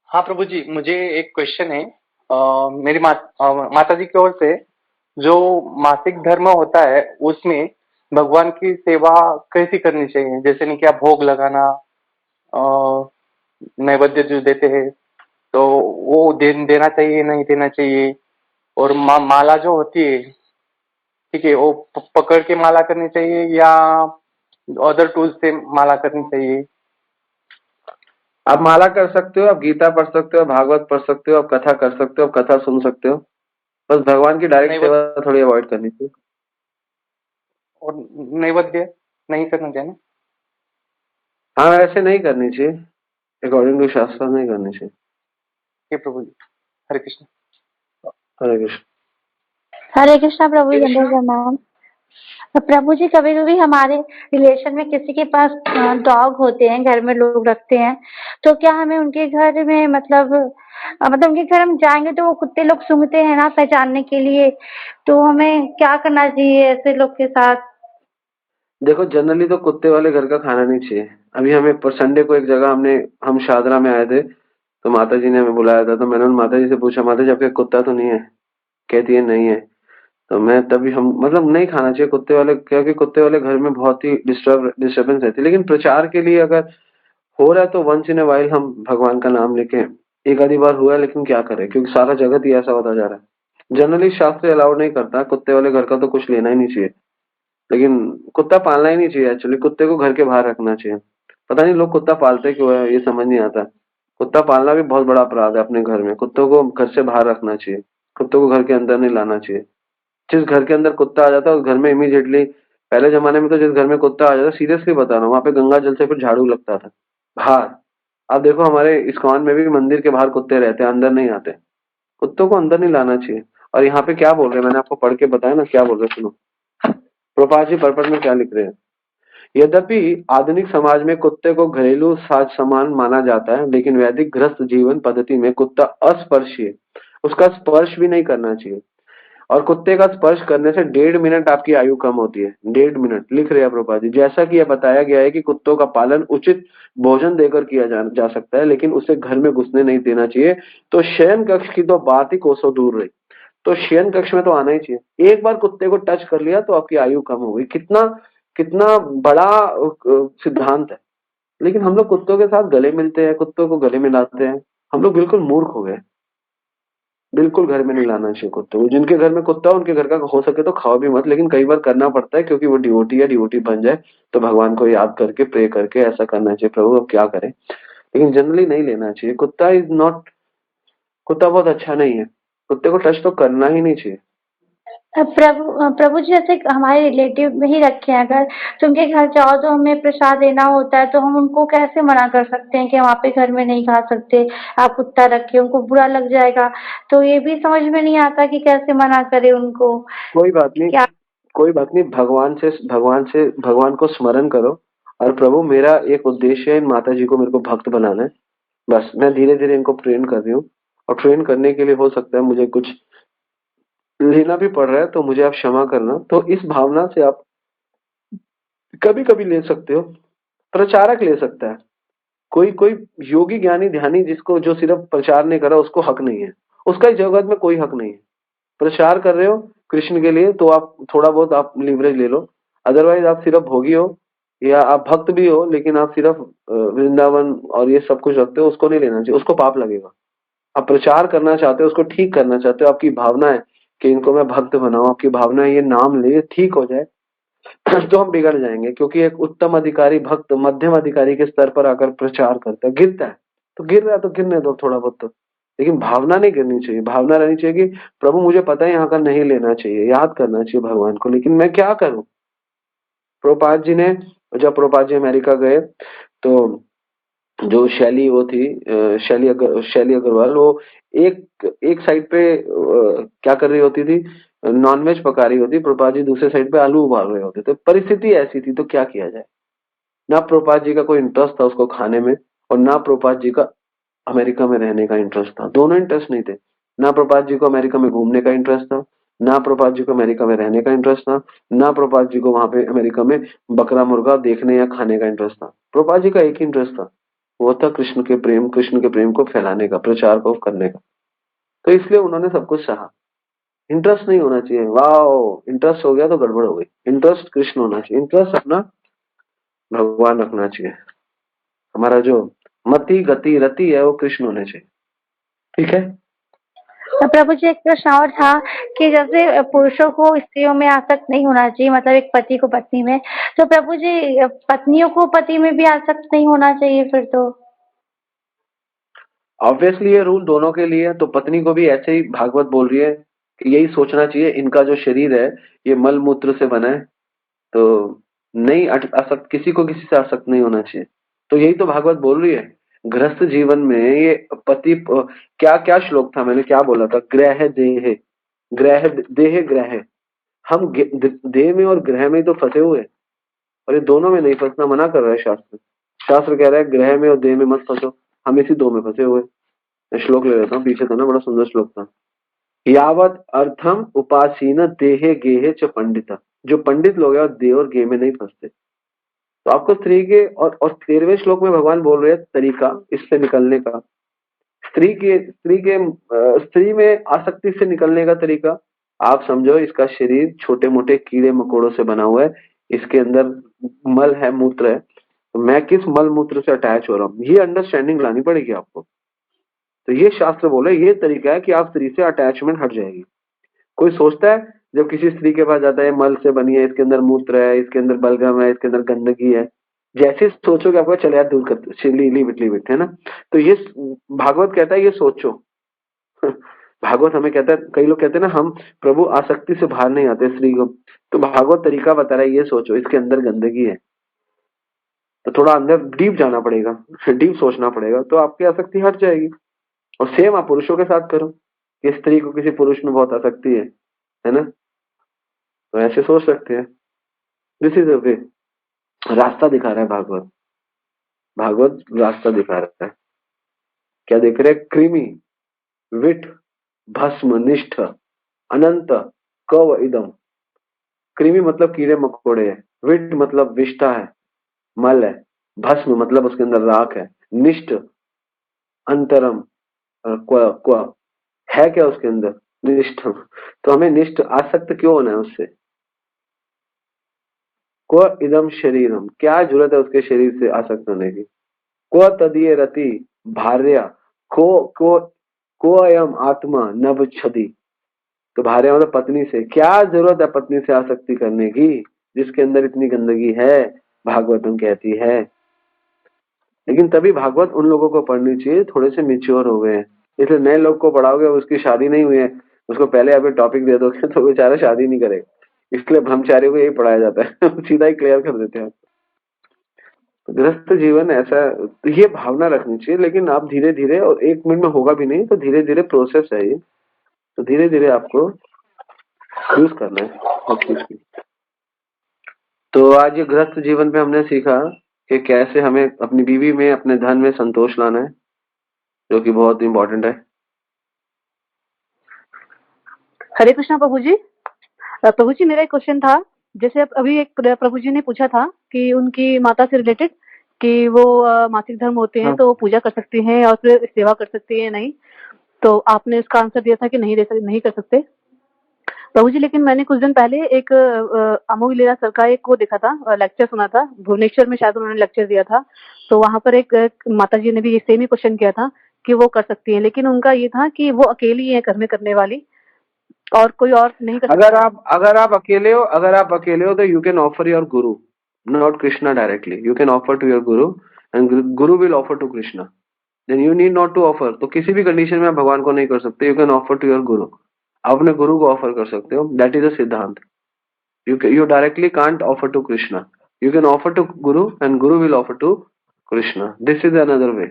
हाँ प्रभु जी, मुझे एक क्वेश्चन है। मेरी माता जी की ओर से जो मासिक धर्म होता है उसमें भगवान की सेवा कैसी करनी चाहिए? जैसे नहीं, क्या भोग लगाना, अ, नैवेद्य जो देते हैं तो वो देना चाहिए नहीं देना चाहिए? और माला जो होती है, ठीक है, वो पकड़ के माला करनी चाहिए या अदर टूल्स से माला करनी चाहिए? आप माला कर सकते हो, आप गीता पढ़ सकते हो, भागवत पढ़ सकते हो, आप कथा कर सकते हो, आप कथा सुन सकते हो। बस भगवान की डायरेक्ट सेवा थोड़ी अवॉइड करनी चाहिए। और नैवेद्य नहीं करना चाहिए ना? हाँ, ऐसे नहीं करनी चाहिए, अकॉर्डिंग टू शास्त्र नहीं करनी चाहिए। ये प्रभु जी। हरे कृष्ण। हरे कृष्ण। हरे कृष्णा प्रभु जी, जय प्रणाम। तो प्रभु जी, कभी कभी हमारे रिलेशन में किसी के पास डॉग होते हैं, घर में लोग रखते हैं, तो क्या हमें उनके घर में मतलब उनके घर हम जाएंगे तो वो कुत्ते लोग सूंघते हैं ना पहचानने के लिए, तो हमें क्या करना चाहिए ऐसे लोग के साथ? देखो, जनरली तो कुत्ते वाले घर का खाना नहीं चाहिए। अभी हमें पर संडे को एक जगह हम शादरा में आए थे, तो माता जी ने हमें बुलाया था। तो मैंने उन माता जी से पूछा, माता जी आपके कुत्ता तो नहीं है? कहती है नहीं है। तो मैं तभी हम मतलब नहीं खाना चाहिए कुत्ते वाले, क्योंकि कुत्ते वाले घर में बहुत ही डिस्टर्बेंस रहती है। लेकिन प्रचार के लिए अगर हो रहा है तो वंस इन ए वाइल हम भगवान का नाम लेके, एक आधी बार हुआ है, लेकिन क्या करें, क्योंकि सारा जगत ही ऐसा होता जा रहा है। जनरली शास्त्र अलाउड नहीं करता, कुत्ते वाले घर का तो कुछ लेना ही नहीं चाहिए। लेकिन कुत्ता पालना ही नहीं चाहिए एक्चुअली, कुत्ते को घर के बाहर रखना चाहिए। पता नहीं लोग कुत्ता पालते क्यों है, ये समझ नहीं आता। कुत्ता पालना भी बहुत बड़ा अपराध है अपने घर में। कुत्तों को घर से बाहर रखना चाहिए, कुत्तों को घर के अंदर नहीं लाना चाहिए। जिस घर के अंदर कुत्ता आ जाता है उस घर में इमीडिएटली, पहले जमाने में तो जिस घर में कुत्ता आ जाता, सीरियसली बता रहा हूँ, वहां पे गंगा जल से फिर झाड़ू लगता था बाहर। आप देखो हमारे इस्कॉन में भी मंदिर के बाहर कुत्ते रहते हैं, अंदर नहीं आते। कुत्तों को अंदर नहीं लाना चाहिए। और यहाँ पे क्या बोल रहे हैं, मैंने आपको पढ़ के बताया ना क्या बोल रहे हैं, सुनो। प्रभुपाद जी पर्पट में क्या लिख रहे हैं। यद्यपि आधुनिक समाज में कुत्ते को घरेलू साज सामान माना जाता है, लेकिन वैदिक गृहस्थ जीवन पद्धति में कुत्ता अस्पर्शीय, उसका स्पर्श भी नहीं करना चाहिए। और कुत्ते का स्पर्श करने से 1.5 मिनट आपकी आयु कम होती है। 1.5 मिनट लिख रहे हैं प्रभुपाद जी। जैसा कि यह बताया गया है कि कुत्तों का पालन उचित भोजन देकर किया जा सकता है, लेकिन उसे घर में घुसने नहीं देना चाहिए। तो शयन कक्ष की तो बात ही कोसों दूर रही, तो शयन कक्ष में तो आना ही चाहिए। एक बार कुत्ते को टच कर लिया तो आपकी आयु कम हो गई। कितना कितना बड़ा सिद्धांत है। लेकिन हम लोग कुत्तों के साथ गले मिलते हैं, कुत्तों को गले मिलाते हैं। हम लोग बिल्कुल मूर्ख हो गए। बिल्कुल घर में नहीं लाना चाहिए कुत्ते को। जिनके घर में कुत्ता, उनके घर का हो सके तो खाओ भी मत, लेकिन कई बार करना पड़ता है क्योंकि वो डिवोटी है, डिवोटी बन जाए तो भगवान को याद करके प्रे करके ऐसा करना चाहिए। प्रभु अब क्या करें, लेकिन जनरली नहीं लेना चाहिए। कुत्ता इज नॉट, कुत्ता बहुत अच्छा नहीं है, कुत्ते को टच तो करना ही नहीं चाहिए। प्रभु जी जैसे हमारे रिलेटिव में ही रखे हैं अगर, तो उनके घर जाओ तो हमें प्रसाद देना होता है, तो हम उनको कैसे मना कर सकते हैं कि वहाँ पे घर में नहीं खा सकते, आप कुत्ता रखे, उनको बुरा लग जाएगा। तो ये भी समझ में नहीं आता कि कैसे मना करें उनको। कोई बात नहीं, क्या कोई बात नहीं, भगवान को स्मरण करो। और प्रभु, मेरा एक उद्देश्य है, इन माता जी को मेरे को भक्त बनाना है। बस मैं धीरे धीरे इनको ट्रेन कर रही हूँ, और ट्रेन करने के लिए हो सकता है मुझे कुछ लेना भी पड़ रहा है, तो मुझे आप क्षमा करना। तो इस भावना से आप कभी कभी ले सकते हो, प्रचारक ले सकता है। कोई कोई योगी ज्ञानी ध्यानी जिसको जो सिर्फ प्रचार नहीं करा, उसको हक नहीं है, उसका इस जगत में कोई हक नहीं है। प्रचार कर रहे हो कृष्ण के लिए, तो आप थोड़ा बहुत आप लीवरेज ले लो। अदरवाइज आप सिर्फ भोगी हो, या आप भक्त भी हो लेकिन आप सिर्फ वृंदावन और ये सब कुछ रखते हो, उसको नहीं लेना चाहिए, उसको पाप लगेगा। आप प्रचार करना चाहते हो, उसको ठीक करना चाहते हो, आपकी भावना है कि इनको मैं भक्त बनाऊं, आपकी भावना है ये नाम ले ठीक हो जाए, तो हम बिगड़ जाएंगे। क्योंकि एक उत्तम अधिकारी भक्त मध्यम अधिकारी के स्तर पर आकर प्रचार करता है, गिरता है तो गिर रहा है, तो गिरने दो थोड़ा बहुत तो। लेकिन भावना नहीं गिरनी चाहिए, भावना रहनी चाहिए कि प्रभु मुझे पता है यहाँ का नहीं लेना चाहिए, याद करना चाहिए भगवान को, लेकिन मैं क्या करूं। प्रभुपाद जी ने, जब प्रभुपाद जी अमेरिका गए, तो जो शैली वो थी, शैली अग्रवाल, वो एक एक साइड पे क्या कर रही होती थी, नॉनवेज पका रही होती, प्रभुपाद जी दूसरे साइड पे आलू उबाल रहे होते। तो परिस्थिति ऐसी थी, तो क्या किया जाए। ना प्रभुपाद जी का कोई इंटरेस्ट था उसको खाने में, और ना प्रभुपाद जी का अमेरिका में रहने का इंटरेस्ट था, दोनों इंटरेस्ट नहीं थे। ना प्रभुपाद जी को अमेरिका में घूमने का इंटरेस्ट था, ना प्रभुपाद जी को अमेरिका में रहने का इंटरेस्ट था, ना प्रभुपाद जी को वहां पे अमेरिका में बकरा मुर्गा देखने या खाने का इंटरेस्ट था। प्रभुपाद जी का एक ही इंटरेस्ट था, वो था कृष्ण के प्रेम को फैलाने का, प्रचार को करने का। तो इसलिए उन्होंने सब कुछ सहा। इंटरेस्ट नहीं होना चाहिए, वाह, इंटरेस्ट हो गया तो गड़बड़ हो गई। इंटरेस्ट कृष्ण होना चाहिए, इंटरेस्ट अपना भगवान रखना चाहिए। हमारा जो मति गति रति है वो कृष्ण होने चाहिए। ठीक है। तो प्रभु जी एक प्रश्न और था कि जैसे पुरुषों को स्त्रियों में आसक्त नहीं होना चाहिए, मतलब एक पति को पत्नी में, तो प्रभु जी पत्नियों को पति में भी आसक्त नहीं होना चाहिए फिर तो। ऑब्वियसली ये रूल दोनों के लिए है, तो पत्नी को भी ऐसे ही भागवत बोल रही है कि यही सोचना चाहिए, इनका जो शरीर है ये मल मूत्र से बना है, तो नहीं आसक्त, किसी को किसी से आसक्त नहीं होना चाहिए। तो यही तो भागवत बोल रही है। गृहस्थ जीवन में ये पति क्या क्या श्लोक था, मैंने क्या बोला था, ग्रह देह, ग्रह देह ग्रह, हम देह में और ग्रह में तो फंसे हुए हैं, और ये दोनों में नहीं फंसना मना कर रहा है शास्त्र। शास्त्र कह रहा है ग्रह में और देह में मत फंसो, हम इसी दो में फंसे हुए। मैं श्लोक ले लेता हूँ, पीछे था ना, बड़ा सुंदर श्लोक था। यावत अर्थम उपासीन देहे गेहे च पंडिता, जो पंडित लोग हैं और देह और गेह में नहीं फंसते। तो आपको स्त्री के और 13वें श्लोक में भगवान बोल रहे हैं तरीका इससे निकलने का, स्त्री में आसक्ति से निकलने का तरीका। आप समझो, इसका शरीर छोटे मोटे कीड़े मकोड़ों से बना हुआ है, इसके अंदर मल है, मूत्र है, तो मैं किस मल मूत्र से अटैच हो रहा हूँ, ये अंडरस्टैंडिंग लानी पड़ेगी आपको। तो ये शास्त्र बोले, ये तरीका है कि आप स्त्री से अटैचमेंट हट जाएगी। कोई सोचता है जब किसी स्त्री के पास जाता है, मल से बनी है, इसके अंदर मूत्र है, इसके अंदर बलगम है, इसके अंदर गंदगी है, जैसे सोचोगे आपको चले यार दूर कर, लीव इट, है ना। तो ये भागवत कहता है ये सोचो। भागवत हमें कहता है, कई लोग कहते हैं ना हम प्रभु आसक्ति से बाहर नहीं आते स्त्री को, तो भागवत तरीका बता रहा है ये सोचो, इसके अंदर गंदगी है, तो थोड़ा अंदर डीप जाना पड़ेगा, डीप सोचना पड़ेगा, तो आपकी आसक्ति हट जाएगी। और सेम आप पुरुषों के साथ करो कि स्त्री को किसी पुरुष में बहुत आसक्ति है ना, तो ऐसे सोच सकते हैं। दिस इज अ वे, रास्ता दिखा रहा है भागवत। भागवत रास्ता दिखा रहा है। क्या देख रहे हैं, कृमि विट भस्म निष्ठ अनंत कव इदम। कृमि मतलब कीड़े मकोड़े है, विट मतलब विष्ठा है, मल है, भस्म मतलब उसके अंदर राख है, निष्ठ अंतरम, क्व क्व है क्या उसके अंदर, निष्ठ। तो हमें निष्ठ आसक्त क्यों होना है उससे। क्व इदम शरीरम, क्या जरूरत है उसके शरीर से आसक्त होने की। क्व तदीय रति भार्या, को अयम आत्मा नवच्छति। तो भार्या मतलब पत्नी से, क्या जरूरत है पत्नी से आसक्ति करने की जिसके अंदर इतनी गंदगी है, भागवतम कहती है। लेकिन तभी भागवत उन लोगों को पढ़नी चाहिए थोड़े से मेच्योर हो गए हैं। इसलिए नए लोग को पढ़ाओगे, उसकी शादी नहीं हुई है, उसको पहले अभी टॉपिक दे दोगे तो बेचारा शादी नहीं करेगा, इसलिए ब्रह्मचारियों को यही पढ़ाया जाता है सीधा ही क्लियर कर देते हैं। तो गृहस्थ जीवन ऐसा, ये भावना रखनी चाहिए, लेकिन आप धीरे धीरे, और 1 मिनट में होगा भी नहीं, तो धीरे धीरे प्रोसेस है ये, तो धीरे धीरे आपको यूज करना है हर चीज की। तो आज ये गृहस्थ जीवन पे हमने सीखा कि कैसे हमें अपनी बीवी में, अपने धन में संतोष लाना है, जो कि बहुत इंपॉर्टेंट है। हरे कृष्णा प्रभु जी। प्रभु जी, मेरा एक क्वेश्चन था, जैसे अभी एक प्रभु जी ने पूछा था कि उनकी माता से रिलेटेड कि वो मासिक धर्म होते हैं हाँ। तो वो पूजा कर सकती हैं और फिर सेवा कर सकती हैं नहीं, तो आपने इसका आंसर दिया था कि नहीं कर सकते प्रभु जी। लेकिन मैंने कुछ दिन पहले एक अमोघ लीला सर का एक वो देखा था, लेक्चर सुना था, भुवनेश्वर में शायद उन्होंने लेक्चर दिया था, तो वहां पर एक माता जी ने भी सेम ही क्वेश्चन किया था कि वो कर सकती हैं, लेकिन उनका ये था कि वो अकेली है घर में करने वाली और कोई और नहीं कर सकता। अगर आप अकेले हो तो you can offer your guru, not Krishna directly, you can offer to your guru and guru will offer to Krishna, then you need not to offer. तो किसी भी कंडीशन में आप भगवान को नहीं कर सकते, you can offer to your guru, आप अपने गुरु को ऑफर कर सकते हो, दैट इज अ सिद्धांत। You directly can't offer to Krishna. You can offer to Guru and Guru will offer to Krishna. This is another way.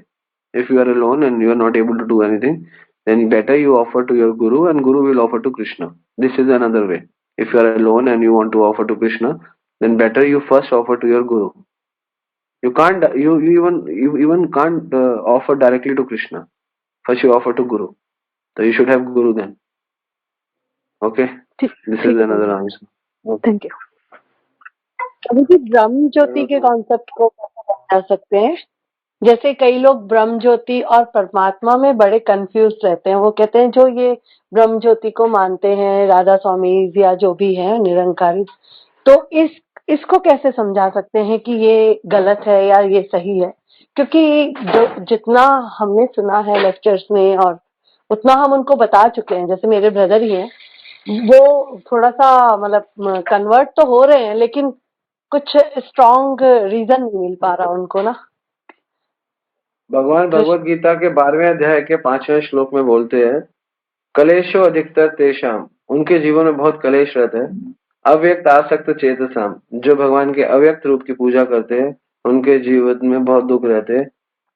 If you are alone and you are not able to do anything, then better you offer to your Guru and Guru will offer to Krishna. This is another way. If you are alone and you want to offer to Krishna, then better you first offer to your Guru. You even can't offer directly to Krishna. First you offer to Guru. So you should have Guru then. Okay. This is another answer. Thank you. अभी भी ब्रह्म ज्योति के कॉन्सेप्ट को कैसे समझा सकते हैं? जैसे कई लोग ब्रह्म ज्योति और परमात्मा में बड़े कंफ्यूज रहते हैं, वो कहते हैं जो ये ब्रह्म ज्योति को मानते हैं राधा स्वामी या जो भी है निरंकारी, तो इसको कैसे समझा सकते हैं कि ये गलत है या ये सही है? क्योंकि जो जितना हमने सुना है लेक्चर्स में और उतना हम उनको बता चुके हैं, जैसे मेरे ब्रदर ही हैं, वो थोड़ा सा मतलब कन्वर्ट तो हो रहे हैं लेकिन कुछ स्ट्रॉन्ग रीजन नहीं मिल पा रहा उनको ना। भगवान भगवत गीता के 12वें अध्याय के 5वें श्लोक में बोलते हैं, कलेशो अधिकतर तेषाम, उनके जीवन में बहुत कलेश रहते हैं, अव्यक्त आसक्त चेतसाम, जो भगवान के अव्यक्त रूप की पूजा करते हैं उनके जीवन में बहुत दुख रहते हैं,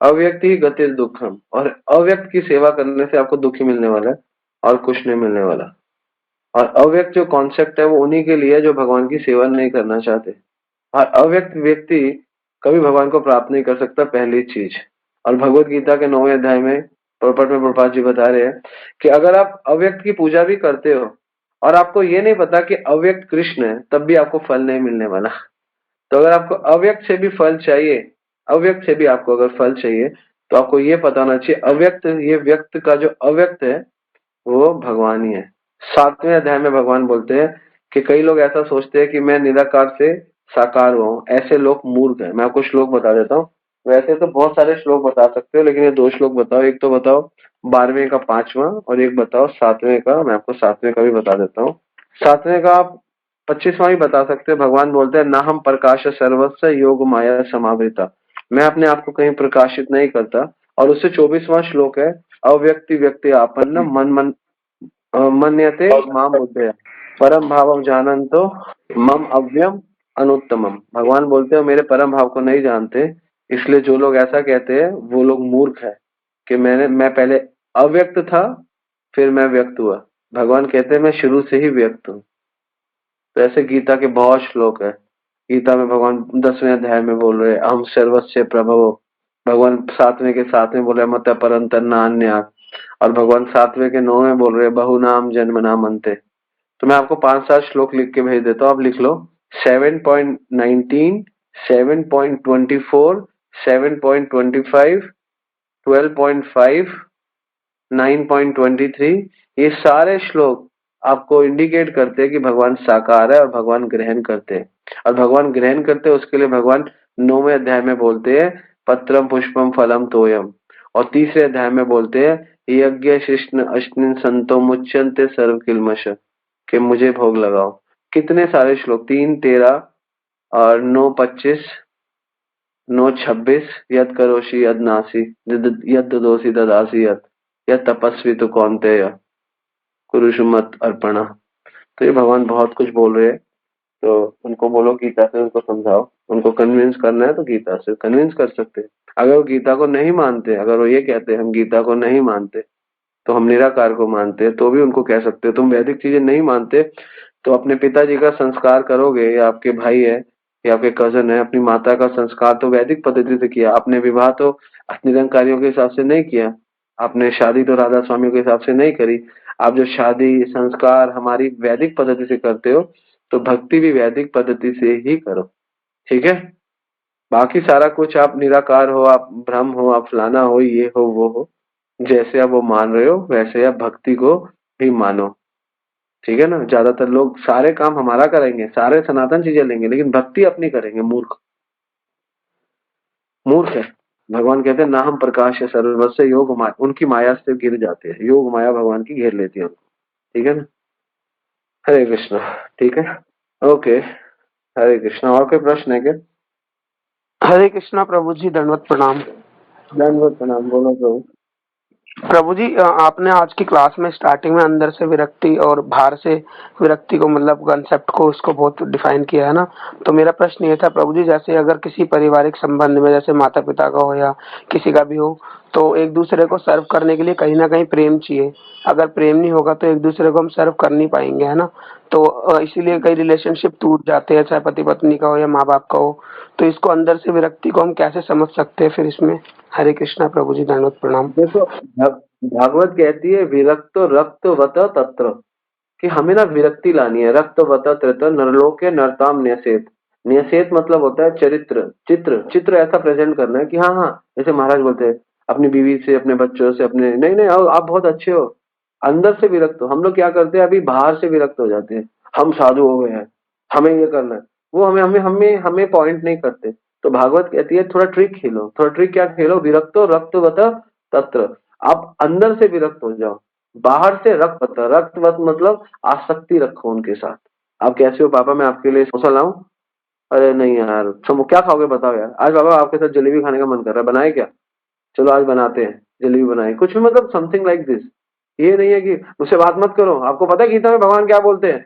अव्यक्त ही गति दुखम, और अव्यक्त की सेवा करने से आपको दुख ही मिलने वाला है और कुछ नहीं मिलने वाला। और अव्यक्त जो कॉन्सेप्ट है वो उन्हीं के लिए जो भगवान की सेवा नहीं करना चाहते, और अव्यक्त व्यक्ति कभी भगवान को प्राप्त नहीं कर सकता, पहली चीज। और भगवत गीता के 9वें अध्याय में प्रपट में प्रभुपाद जी बता रहे हैं कि अगर आप अव्यक्त की पूजा भी करते हो और आपको ये नहीं पता कि अव्यक्त कृष्ण है, तब भी आपको फल नहीं मिलने वाला। तो अगर आपको अव्यक्त से भी फल चाहिए, अव्यक्त से भी आपको अगर फल चाहिए, तो आपको ये पता होना चाहिए अव्यक्त, ये व्यक्त का जो अव्यक्त है वो भगवान ही है। 7वें अध्याय में भगवान बोलते हैं कि कई लोग ऐसा सोचते हैं कि मैं निराकार से साकार हुआ हूँ, ऐसे लोग मूर्ख हैं। मैं आपको श्लोक बता देता हूँ, वैसे तो बहुत सारे श्लोक बता सकते हो, लेकिन ये 2 श्लोक बताओ। एक तो बताओ 12वें का 5वां और एक बताओ 7वें का। मैं आपको 7वें का भी बता देता हूँ। 7वें का आप 25वां भी बता सकते हो। भगवान बोलते हैं, ना हम प्रकाश सर्वस्व योग माया समावृता, मैं अपने आप को कहीं प्रकाशित नहीं करता। और उससे 24वां श्लोक है, अव्यक्ति व्यक्ति आपन्न मन मन्यते माम बुद्धया परम भावम जानन्तो मम अव्यम अनुत्तमम। भगवान बोलते हैं मेरे परम भाव को नहीं जानते, इसलिए जो लोग ऐसा कहते हैं वो लोग मूर्ख है कि मैं पहले अव्यक्त था फिर मैं व्यक्त हुआ। भगवान कहते हैं मैं शुरू से ही व्यक्त हूँ। तो ऐसे गीता के बहुत श्लोक है। गीता में भगवान 10वें अध्याय में बोल रहे हम सर्वस्व प्रभव, भगवान 7वें के 7वें बोल रहे मत परंतर नान्यात्, और भगवान 7वें के 9वें बोल रहे बहु नाम जन्म नाम अंते। तो मैं आपको 5-7 श्लोक लिख के भेज देता हूँ, आप लिख लो। 7.19, 7.24, 7.25, 12.5, 9.23, ये सारे श्लोक आपको इंडिकेट करते हैं कि भगवान साकार है और भगवान ग्रहण करते हैं। और भगवान ग्रहण करते हैं उसके लिए भगवान 9वें अध्याय में बोलते हैं पत्रम पुष्पम फलम तोयम, और 3रे अध्याय में बोलते हैं यज्ञ शिष्ण अश्निन संतो मुच्यन्ते सर्व किल्मश, कि मुझे भोग लगाओ। कितने सारे श्लोक, 3, 13 और 9, 25, 9, 26, यद करोषि यद नासी यद ददोषि ददासी यद तपस्वी तो कौनतेय। कुरुषु मत अर्पणा। तो ये भगवान बहुत कुछ बोल रहे हैं, तो उनको बोलो गीता से उनको समझाओ। उनको कन्विंस करना है तो गीता से कन्विंस कर सकते हैं। अगर वो गीता को नहीं मानते, अगर वो ये कहते हैं हम गीता को नहीं मानते तो हम निराकार को मानते हैं, तो भी उनको कह सकते हो तुम वैदिक चीजें नहीं मानते तो अपने पिताजी का संस्कार करोगे, या आपके भाई है या आपके कजन है, अपनी माता का संस्कार तो वैदिक पद्धति से किया। आपने विवाह तो निरंकारियों के हिसाब से नहीं किया, आपने शादी तो राधा स्वामियों के हिसाब से नहीं करी। आप जो शादी संस्कार हमारी वैदिक पद्धति से करते हो, तो भक्ति भी वैदिक पद्धति से ही करो, ठीक है। बाकी सारा कुछ आप निराकार हो, आप ब्रह्म हो, आप फलाना हो, ये हो वो हो, जैसे आप वो मान रहे हो वैसे आप भक्ति को भी मानो, ठीक है ना। ज्यादातर लोग सारे काम हमारा करेंगे, सारे सनातन चीजें लेंगे, लेकिन भक्ति अपनी करेंगे। मूर्ख मूर्ख है। भगवान कहते हैं ना हम प्रकाश है सर्वस्व योग माया, उनकी माया से गिर जाते हैं, योग माया भगवान की घेर लेती है उनको, ठीक है ना। हरे कृष्णा, ठीक है, ओके, हरे कृष्णा। और कोई प्रश्न है क्या? हरे कृष्णा प्रभु जी, दंडवत प्रणाम। दंडवत प्रणाम, बोलो प्रभु। प्रभु जी, आपने आज की क्लास में स्टार्टिंग में अंदर से विरक्ति और बाहर से विरक्ति को, मतलब कंसेप्ट को, उसको बहुत डिफाइन किया है ना। तो मेरा प्रश्न ये था प्रभु जी, जैसे अगर किसी पारिवारिक संबंध में, जैसे माता पिता का हो या किसी का भी हो, तो एक दूसरे को सर्व करने के लिए कहीं ना कहीं प्रेम चाहिए। अगर प्रेम नहीं होगा तो एक दूसरे को हम सर्व कर नहीं पाएंगे, है ना। तो इसीलिए कई रिलेशनशिप टूट जाते हैं, चाहे पति पत्नी का हो या माँ बाप का हो। तो इसको अंदर से विरक्ति को हम कैसे समझ सकते हैं फिर इसमें? हरे कृष्णा प्रभु जी, दंडवत प्रणाम। देखो, भागवत कहती है विरक्त रक्त वत तत्र, कि हमें ना विरक्ति लानी है। रक्त वत तत्र नरलोके नरताम न्यसेत। न्यसेत मतलब होता है चरित्र, चित्र, चित्र ऐसा प्रेजेंट करना है कि हाँ हाँ, जैसे महाराज बोलते हैं अपनी बीवी से, अपने बच्चों से, अपने नहीं नहीं आप बहुत अच्छे हो, अंदर से विरक्त हो। हम लोग क्या करते हैं, अभी बाहर से विरक्त हो जाते हैं, हम साधु हो गए हैं, हमें ये करना है, वो हमें हमें हमें हमें पॉइंट नहीं करते। तो भागवत कहती है थोड़ा ट्रिक खेलो, थोड़ा ट्रिक क्या खेलो, विरक्तो रक्तवत तत्र, आप अंदर से विरक्त हो जाओ, बाहर से रक्तवत, रक्तवत मतलब आसक्ति रखो उनके साथ। आप कैसे हो पापा, मैं आपके लिए समोसा लाऊं? अरे नहीं यार, क्या खाओगे बताओ यार, आज पापा आपके साथ जलेबी खाने का मन कर रहा है, बनाए क्या? चलो आज बनाते हैं, जलेबी बनाए, कुछ भी मतलब समथिंग लाइक दिस। ये नहीं है कि मुझसे बात मत करो। आपको पता है गीता में भगवान क्या बोलते हैं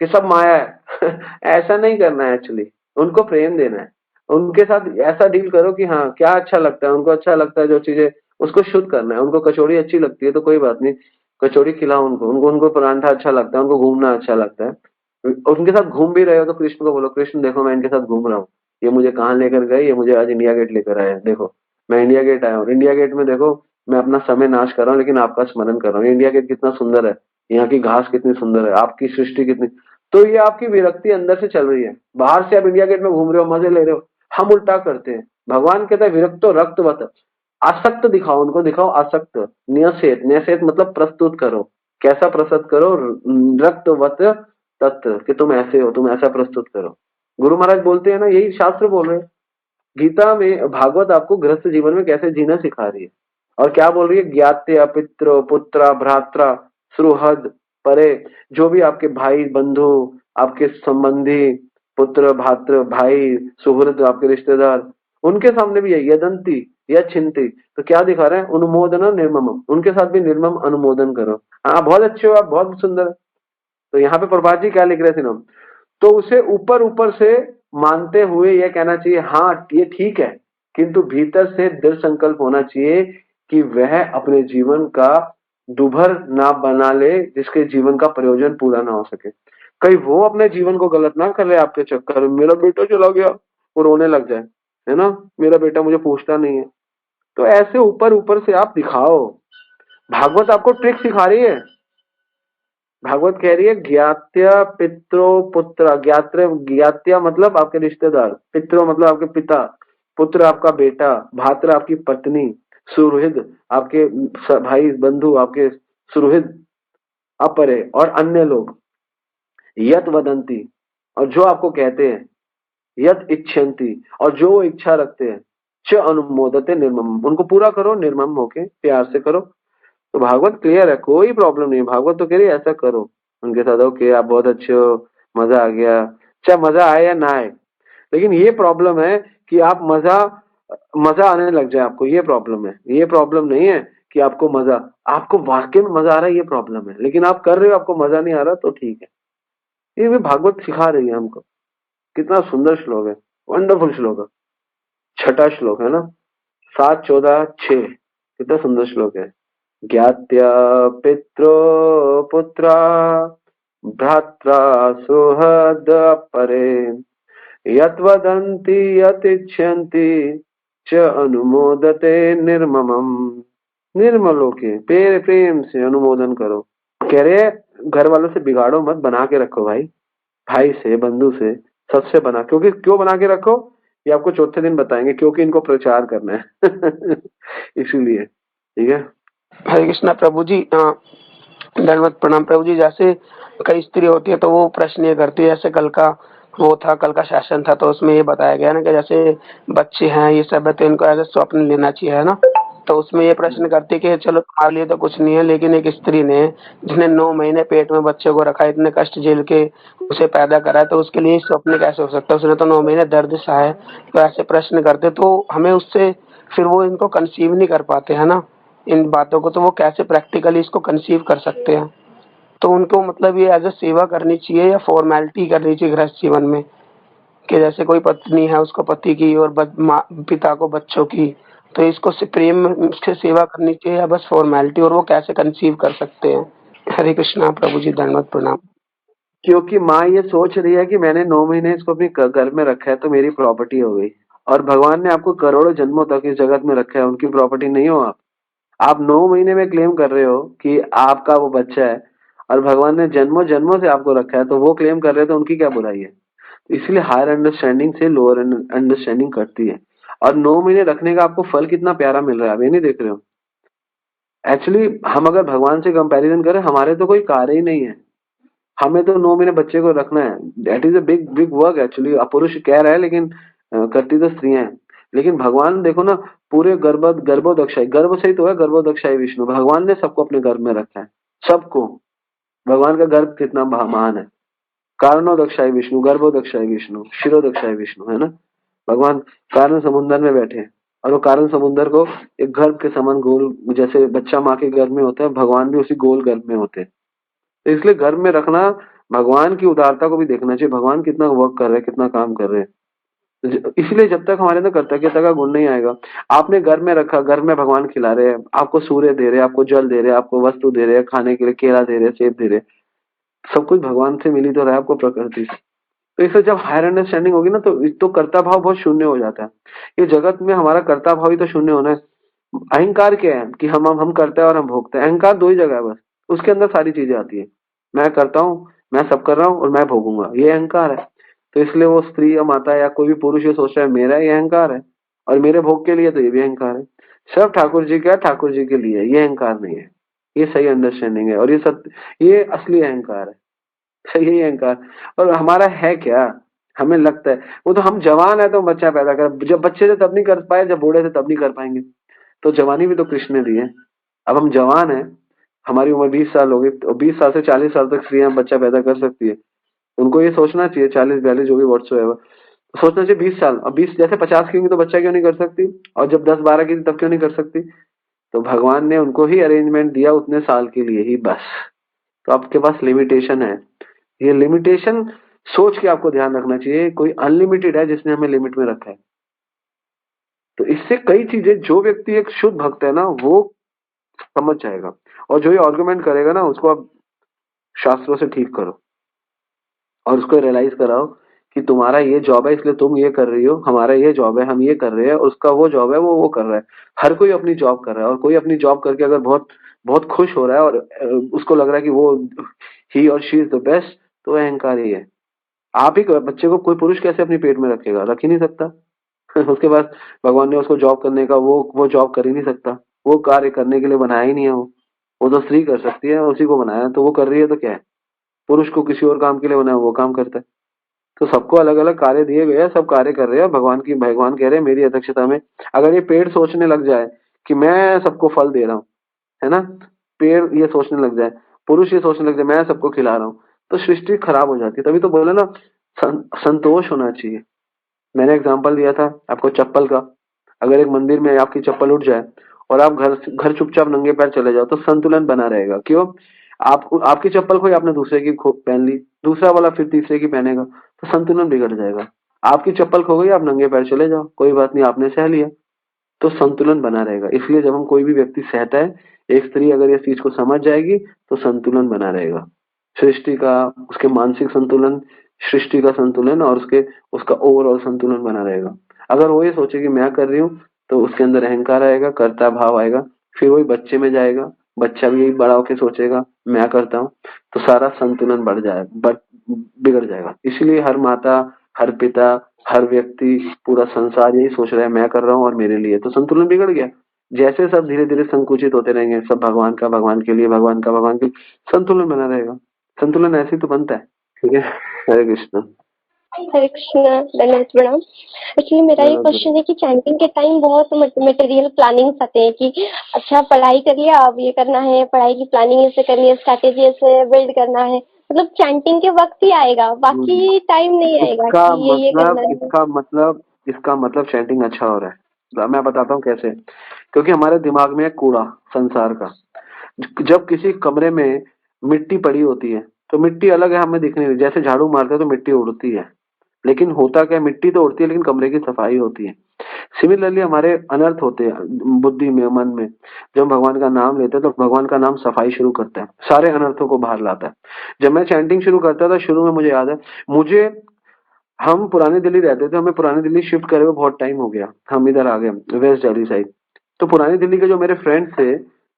कि सब माया है ऐसा नहीं करना है, एक्चुअली उनको प्रेम देना है, उनके साथ ऐसा डील करो कि हाँ क्या अच्छा लगता है, उनको अच्छा लगता है जो चीजें, उसको शुद्ध करना है। उनको कचौड़ी अच्छी लगती है तो कोई बात नहीं, कचौड़ी खिलाओ उनको, उनको उनको परांठा अच्छा लगता है, उनको घूमना अच्छा लगता है, उनके साथ घूम भी रहे हो तो कृष्ण को बोलो, कृष्ण देखो मैं इनके साथ घूम रहा हूँ, ये मुझे कहाँ लेकर गए, ये मुझे आज इंडिया गेट लेकर आए, देखो मैं इंडिया गेट आया हूँ, इंडिया गेट में देखो मैं अपना समय नाश कर रहा हूँ लेकिन आपका स्मरण कर रहा हूँ। इंडिया गेट कितना सुंदर है, यहाँ की घास कितनी सुंदर है, आपकी सृष्टि कितनी। तो ये आपकी विरक्ति अंदर से चल रही है, बाहर से आप इंडिया गेट में घूम रहे हो, मजे ले रहे हो। हम उल्टा करते हैं, भगवान कहता है विरक्तो रक्तवत, आसक्त दिखाओ, उनको दिखाओ आसक्त। न्यसेत, न्यसेत मतलब प्रस्तुत करो, कैसा प्रस्तुत करो, रक्तवत तत्व, कि तुम ऐसे हो, तुम ऐसा प्रस्तुत करो। गुरु महाराज बोलते हैं ना, यही शास्त्र बोल रहे हैं। गीता में भागवत आपको गृहस्थ जीवन में कैसे जीना सिखा रही है, और क्या बोल रही है, ज्ञात्य पित्र पुत्रा भ्रात्रा सुहृद परे, जो भी आपके भाई बंधु, आपके संबंधी, पुत्र भात्र भाई सुहृद, आपके रिश्तेदार, उनके सामने भी है यदंती या छिंती, तो क्या दिखा रहे हैं, अनुमोदन निर्मम, उनके साथ भी निर्मम अनुमोदन करो। हाँ बहुत अच्छे हो आप, बहुत सुंदर। तो यहाँ पे प्रभात जी क्या लिख रहे थे ना, तो उसे ऊपर ऊपर से मानते हुए यह कहना चाहिए हाँ ये ठीक है, किंतु भीतर से दृढ़ संकल्प होना चाहिए कि वह अपने जीवन का दुभर ना बना ले, जिसके जीवन का प्रयोजन पूरा ना हो सके। कहीं वो अपने जीवन को गलत ना कर ले आपके चक्कर में, मेरा बेटा चला गया, वो रोने लग जाए, है ना, मेरा बेटा मुझे पूछता नहीं है। तो ऐसे ऊपर ऊपर से आप दिखाओ। भागवत आपको ट्रिक सिखा रही है। भागवत कह रही है ज्ञात्य पित्रो पुत्र, ज्ञात्र ज्ञात्या मतलब आपके रिश्तेदार, पित्रो मतलब आपके पिता, पुत्र आपका बेटा, भात्र आपकी पत्नी, सुहृद आपके भाई बंधु, आपके सुहृद अपरे और अन्य लोग, यत वदंती और जो आपको कहते हैं, यत इच्छन्ति और जो वो इच्छा रखते हैं, च अनुमोदते निर्मम, उनको पूरा करो निर्मम होके, प्यार से करो। तो भागवत क्लियर है, कोई प्रॉब्लम नहीं है। भागवत तो कह रही है ऐसा करो उनके साथ, ओके आप बहुत अच्छे हो, मजा आ गया, चाहे मजा आए या ना आए, लेकिन ये प्रॉब्लम है कि आप मजा मजा आने लग जाए आपको, ये प्रॉब्लम है। ये प्रॉब्लम नहीं है कि आपको मजा, आपको वाकई में मजा आ रहा है, ये प्रॉब्लम है। लेकिन आप कर रहे हो, आपको मजा नहीं आ रहा, तो ठीक है। ये भी भागवत सिखा रही है हमको। कितना सुंदर श्लोक है, वंडरफुल श्लोक है। छठा श्लोक है ना, 7, 14, 6, कितना सुंदर श्लोक है। ज्ञात्या पित्रो पुत्रा भ्रात्रा सुहृद परे यत्वदन्ति यतिच्छन्ति च अनुमोदते निर्ममम। निर्मलोके प्रेम से अनुमोदन करो। कह रहे घर वालों से बिगाड़ो मत, बना के रखो भाई, भाई से, बंधु से, सबसे बना। क्योंकि क्यों बना के रखो, ये आपको चौथे दिन बताएंगे, क्योंकि इनको प्रचार करना है। इसीलिए, ठीक है। हरे कृष्णा प्रभु जी। दंडवत प्रणाम प्रभु जी। जैसे कई स्त्री होती है तो वो प्रश्न ये करती है, जैसे कल का वो था, कल का सेशन था, तो उसमें ये बताया गया ना कि जैसे बच्चे हैं ये सब है तो इनको एज ए स्वप्न लेना चाहिए, है ना। तो उसमें ये प्रश्न करती है कि चलो तुम्हारे लिए तो कुछ नहीं है, लेकिन एक स्त्री ने जिसने 9 महीने पेट में बच्चे को रखा, इतने कष्ट झेल के उसे पैदा करा है, तो उसके लिए स्वप्न कैसे हो सकता है, उसने तो 9 महीने दर्द सहा है। तो ऐसे प्रश्न करते तो हमें उससे फिर वो इनको कंसीव नहीं कर पाते, है ना, इन बातों को। तो वो कैसे प्रैक्टिकली इसको कंसीव कर सकते हैं। तो उनको मतलब ये एज ए सेवा करनी चाहिए या फॉर्मेलिटी करनी चाहिए गृहस्थ जीवन में, कि जैसे कोई पत्नी है उसको पति की और पिता को बच्चों की, तो इसको प्रेम से सेवा करनी चाहिए या बस फॉर्मेलिटी, और वो कैसे कंसीव कर सकते हैं। हरे कृष्णा प्रभु जी, धन्यवाद प्रणाम। क्योंकि माँ ये सोच रही है कि मैंने 9 महीने इसको अपने घर में रखा है तो मेरी प्रॉपर्टी हो गई, और भगवान ने आपको करोड़ों जन्मों तक इस जगत में रखा है, उनकी प्रॉपर्टी नहीं हो आप 9 महीने में क्लेम कर रहे हो कि आपका वो बच्चा है, और भगवान ने जन्मों जन्मों से आपको रखा है, तो वो क्लेम कर रहे हो तो उनकी क्या बुराई है। इसलिए हायर अंडरस्टैंडिंग से लोअर अंडरस्टैंडिंग करती है। और 9 महीने रखने का आपको फल कितना प्यारा मिल रहा है, आप ये नहीं देख रहे हो। एक्चुअली हम अगर भगवान से कंपैरिजन करें, हमारे तो कोई कार्य ही नहीं है, हमें तो 9 महीने बच्चे को रखना है। That is a big big work actually. पुरुष कह रहा है लेकिन करती तो स्त्रियां हैं। लेकिन भगवान देखो ना, पूरे गर्भोदक्षाई, गर्भ से ही तो है गर्भोदक्षाई विष्णु। भगवान ने सबको अपने गर्भ में रखा है, सबको। भगवान का गर्भ कितना महान है। कारणोदक्षाई विष्णु, गर्भोदक्षाई विष्णु, शिरोदक्षाई विष्णु, है ना। भगवान कारण समुद्र में बैठे हैं, और वो कारण समुद्र को एक गर्भ के समान गोल, जैसे बच्चा माँ के गर्भ में होता है, भगवान भी उसी गोल गर्भ में होते हैं। तो इसलिए घर में रखना, भगवान की उदारता को भी देखना चाहिए, भगवान कितना वर्क कर रहे हैं, कितना काम कर रहे हैं। इसलिए जब तक हमारे अंदर कृतज्ञता का गुण नहीं आएगा, आपने घर में रखा, घर में भगवान खिला रहे हैं, आपको सूर्य दे रहे हैं, आपको जल दे रहे हैं, आपको वस्तु दे रहे हैं, खाने के लिए केला दे रहे हैं, सेब दे रहे हैं, सब कुछ भगवान से मिली तो रहा है आपको, प्रकृति से। तो इससे जब हायर अंडरस्टैंडिंग होगी ना, तो कर्ता भाव बहुत शून्य हो जाता है। ये जगत में हमारा कर्ता भाव ही तो शून्य होना है। अहंकार क्या है कि हम करते हैं और हम भोगते हैं। अहंकार 2 ही जगह है बस, उसके अंदर सारी चीजें आती है। मैं करता हूँ, मैं सब कर रहा हूँ और मैं भोगूंगा, ये अहंकार है। तो इसलिए वो स्त्री या माता या कोई भी पुरुष ये सोच रहा है मेरा, ये अहंकार है। और मेरे भोग के लिए तो ये भी अहंकार है। सब ठाकुर जी का, ठाकुर जी के लिए, ये अहंकार नहीं है। ये सही अंडरस्टैंडिंग है, और ये सत्य, ये असली अहंकार है, सही अहंकार। और हमारा है क्या, हमें लगता है वो तो हम जवान है तो बच्चा पैदा कर, जब बच्चे थे तब नहीं कर पाए, जब बूढ़े थे तब नहीं कर पाएंगे। तो जवानी भी तो कृष्ण ने दी है। अब हम जवान हैं, हमारी उम्र 20 साल हो गई, तो 20 साल से 40 साल तक स्त्रियां बच्चा पैदा कर सकती है। उनको ये सोचना चाहिए, 40 42 जो भी वर्ष है, सोचना चाहिए 20 साल। अब 20 जैसे 50 की होंगी तो बच्चा क्यों नहीं कर सकती, और जब 10 12 की थी तब क्यों नहीं कर सकती। तो भगवान ने उनको ही अरेंजमेंट दिया उतने साल के लिए ही बस। तो आपके पास लिमिटेशन है, ये लिमिटेशन सोच के आपको ध्यान रखना चाहिए। कोई अनलिमिटेड है जिसने हमें लिमिट में रखा है। तो इससे कई चीजें, जो व्यक्ति एक शुद्ध भक्त है ना, वो समझ जाएगा। और जो ये आर्गुमेंट करेगा ना, उसको आप शास्त्रों से ठीक करो, और उसको रियलाइज कराओ कि तुम्हारा ये जॉब है इसलिए तुम ये कर रही हो, हमारा ये जॉब है हम ये कर रहे हैं, उसका वो जॉब है वो कर रहा है। हर कोई अपनी जॉब कर रहा है, और कोई अपनी जॉब करके अगर बहुत बहुत खुश हो रहा है और उसको लग रहा है कि वो ही और शी इज द बेस्ट, तो अहंकार ही है। आप ही बच्चे को कोई पुरुष कैसे अपने पेट में रखेगा, रख ही नहीं सकता। उसके पास भगवान ने उसको जॉब करने का, वो जॉब कर ही नहीं सकता, वो कार्य करने के लिए बनाया ही नहीं है। वो तो स्त्री कर सकती है, उसी को बनाया है, तो वो कर रही है तो क्या है। पुरुष को किसी और काम के लिए बनाया, वो काम करता है। तो सबको अलग अलग कार्य दिए गए हैं, सब कार्य कर रहे हैं। भगवान कह रहे हैं मेरी अध्यक्षता में, अगर ये पेड़ सोचने लग जाए कि मैं सबको फल दे रहा हूँ, है ना, पेड़ ये सोचने लग जाए, पुरुष ये सोचने लग जाए मैं सबको खिला रहा हूँ, तो सृष्टि खराब हो जाती है। तभी तो बोले ना, संतोष होना चाहिए। मैंने एग्जांपल दिया था आपको चप्पल का। अगर एक मंदिर में आपकी चप्पल उठ जाए और आप घर चुपचाप नंगे पैर चले जाओ तो संतुलन बना रहेगा। क्यों? आप आपकी चप्पल खोई, आपने दूसरे की पहन ली, दूसरा वाला फिर तीसरे की पहनेगा तो संतुलन बिगड़ जाएगा। आपकी चप्पल खो गई, आप नंगे पैर चले जाओ, कोई बात नहीं, आपने सह लिया, तो संतुलन बना रहेगा। इसलिए जब हम कोई भी व्यक्ति सहता है, एक स्त्री अगर इस चीज को समझ जाएगी तो संतुलन बना रहेगा। सृष्टि का, उसके मानसिक संतुलन, सृष्टि का संतुलन और उसका ओवरऑल संतुलन बना रहेगा। अगर वो ये सोचे कि मैं कर रही हूँ तो उसके अंदर अहंकार आएगा, कर्ता भाव आएगा, फिर वही बच्चे में जाएगा, बच्चा भी यही बड़ा होके सोचेगा मैं करता हूँ, तो सारा संतुलन बढ़ जाए बिगड़ जाएगा। इसलिए हर माता, हर पिता, हर व्यक्ति, पूरा संसार यही सोच रहा है मैं कर रहा हूँ और मेरे लिए, तो संतुलन बिगड़ गया। जैसे सब धीरे धीरे संकुचित होते रहेंगे, सब भगवान का भगवान के लिए, भगवान का भगवान के लिए, संतुलन बना रहेगा। संतुलन ऐसे ही तो बनता है। ठीक है, हरे कृष्ण। हरे कृष्णा, धन्यवाद प्रणाम। एक्चुअली मेरा ये क्वेश्चन है कि चैंटिंग के टाइम बहुत मटेरियल प्लानिंग्स आते हैं कि अच्छा पढ़ाई कर लिया, अब ये करना है, पढ़ाई की प्लानिंग ऐसे करनी है, स्ट्रैटेजी ऐसे बिल्ड करना है, मतलब चैंटिंग के वक्त ही आएगा, बाकी टाइम नहीं आएगा कि ये करना है। इसका मतलब चैंटिंग अच्छा हो रहा है। मैं बताता हूँ कैसे। क्योंकि हमारे दिमाग में है कूड़ा संसार का। जब किसी कमरे में मिट्टी पड़ी होती है तो मिट्टी अलग है, हमें दिखने नहीं, जैसे झाड़ू मारते हैं तो मिट्टी उड़ती है, लेकिन होता क्या है, मिट्टी तो उड़ती है लेकिन कमरे की सफाई होती है। सिमिलरली हमारे अनर्थ होते हैं बुद्धि में, मन में। जब भगवान का नाम लेते हैं तो भगवान का नाम सफाई शुरू करता है, सारे अनर्थों को बाहर लाता है। जब मैं चैंटिंग शुरू करता था, शुरू में मुझे याद है, मुझे हम पुरानी दिल्ली रहते थे, हमें पुरानी दिल्ली शिफ्ट करे हुए बहुत टाइम हो गया, हम इधर आ गए वेस्ट दिल्ली साइड। तो पुरानी दिल्ली के जो मेरे फ्रेंड्स थे,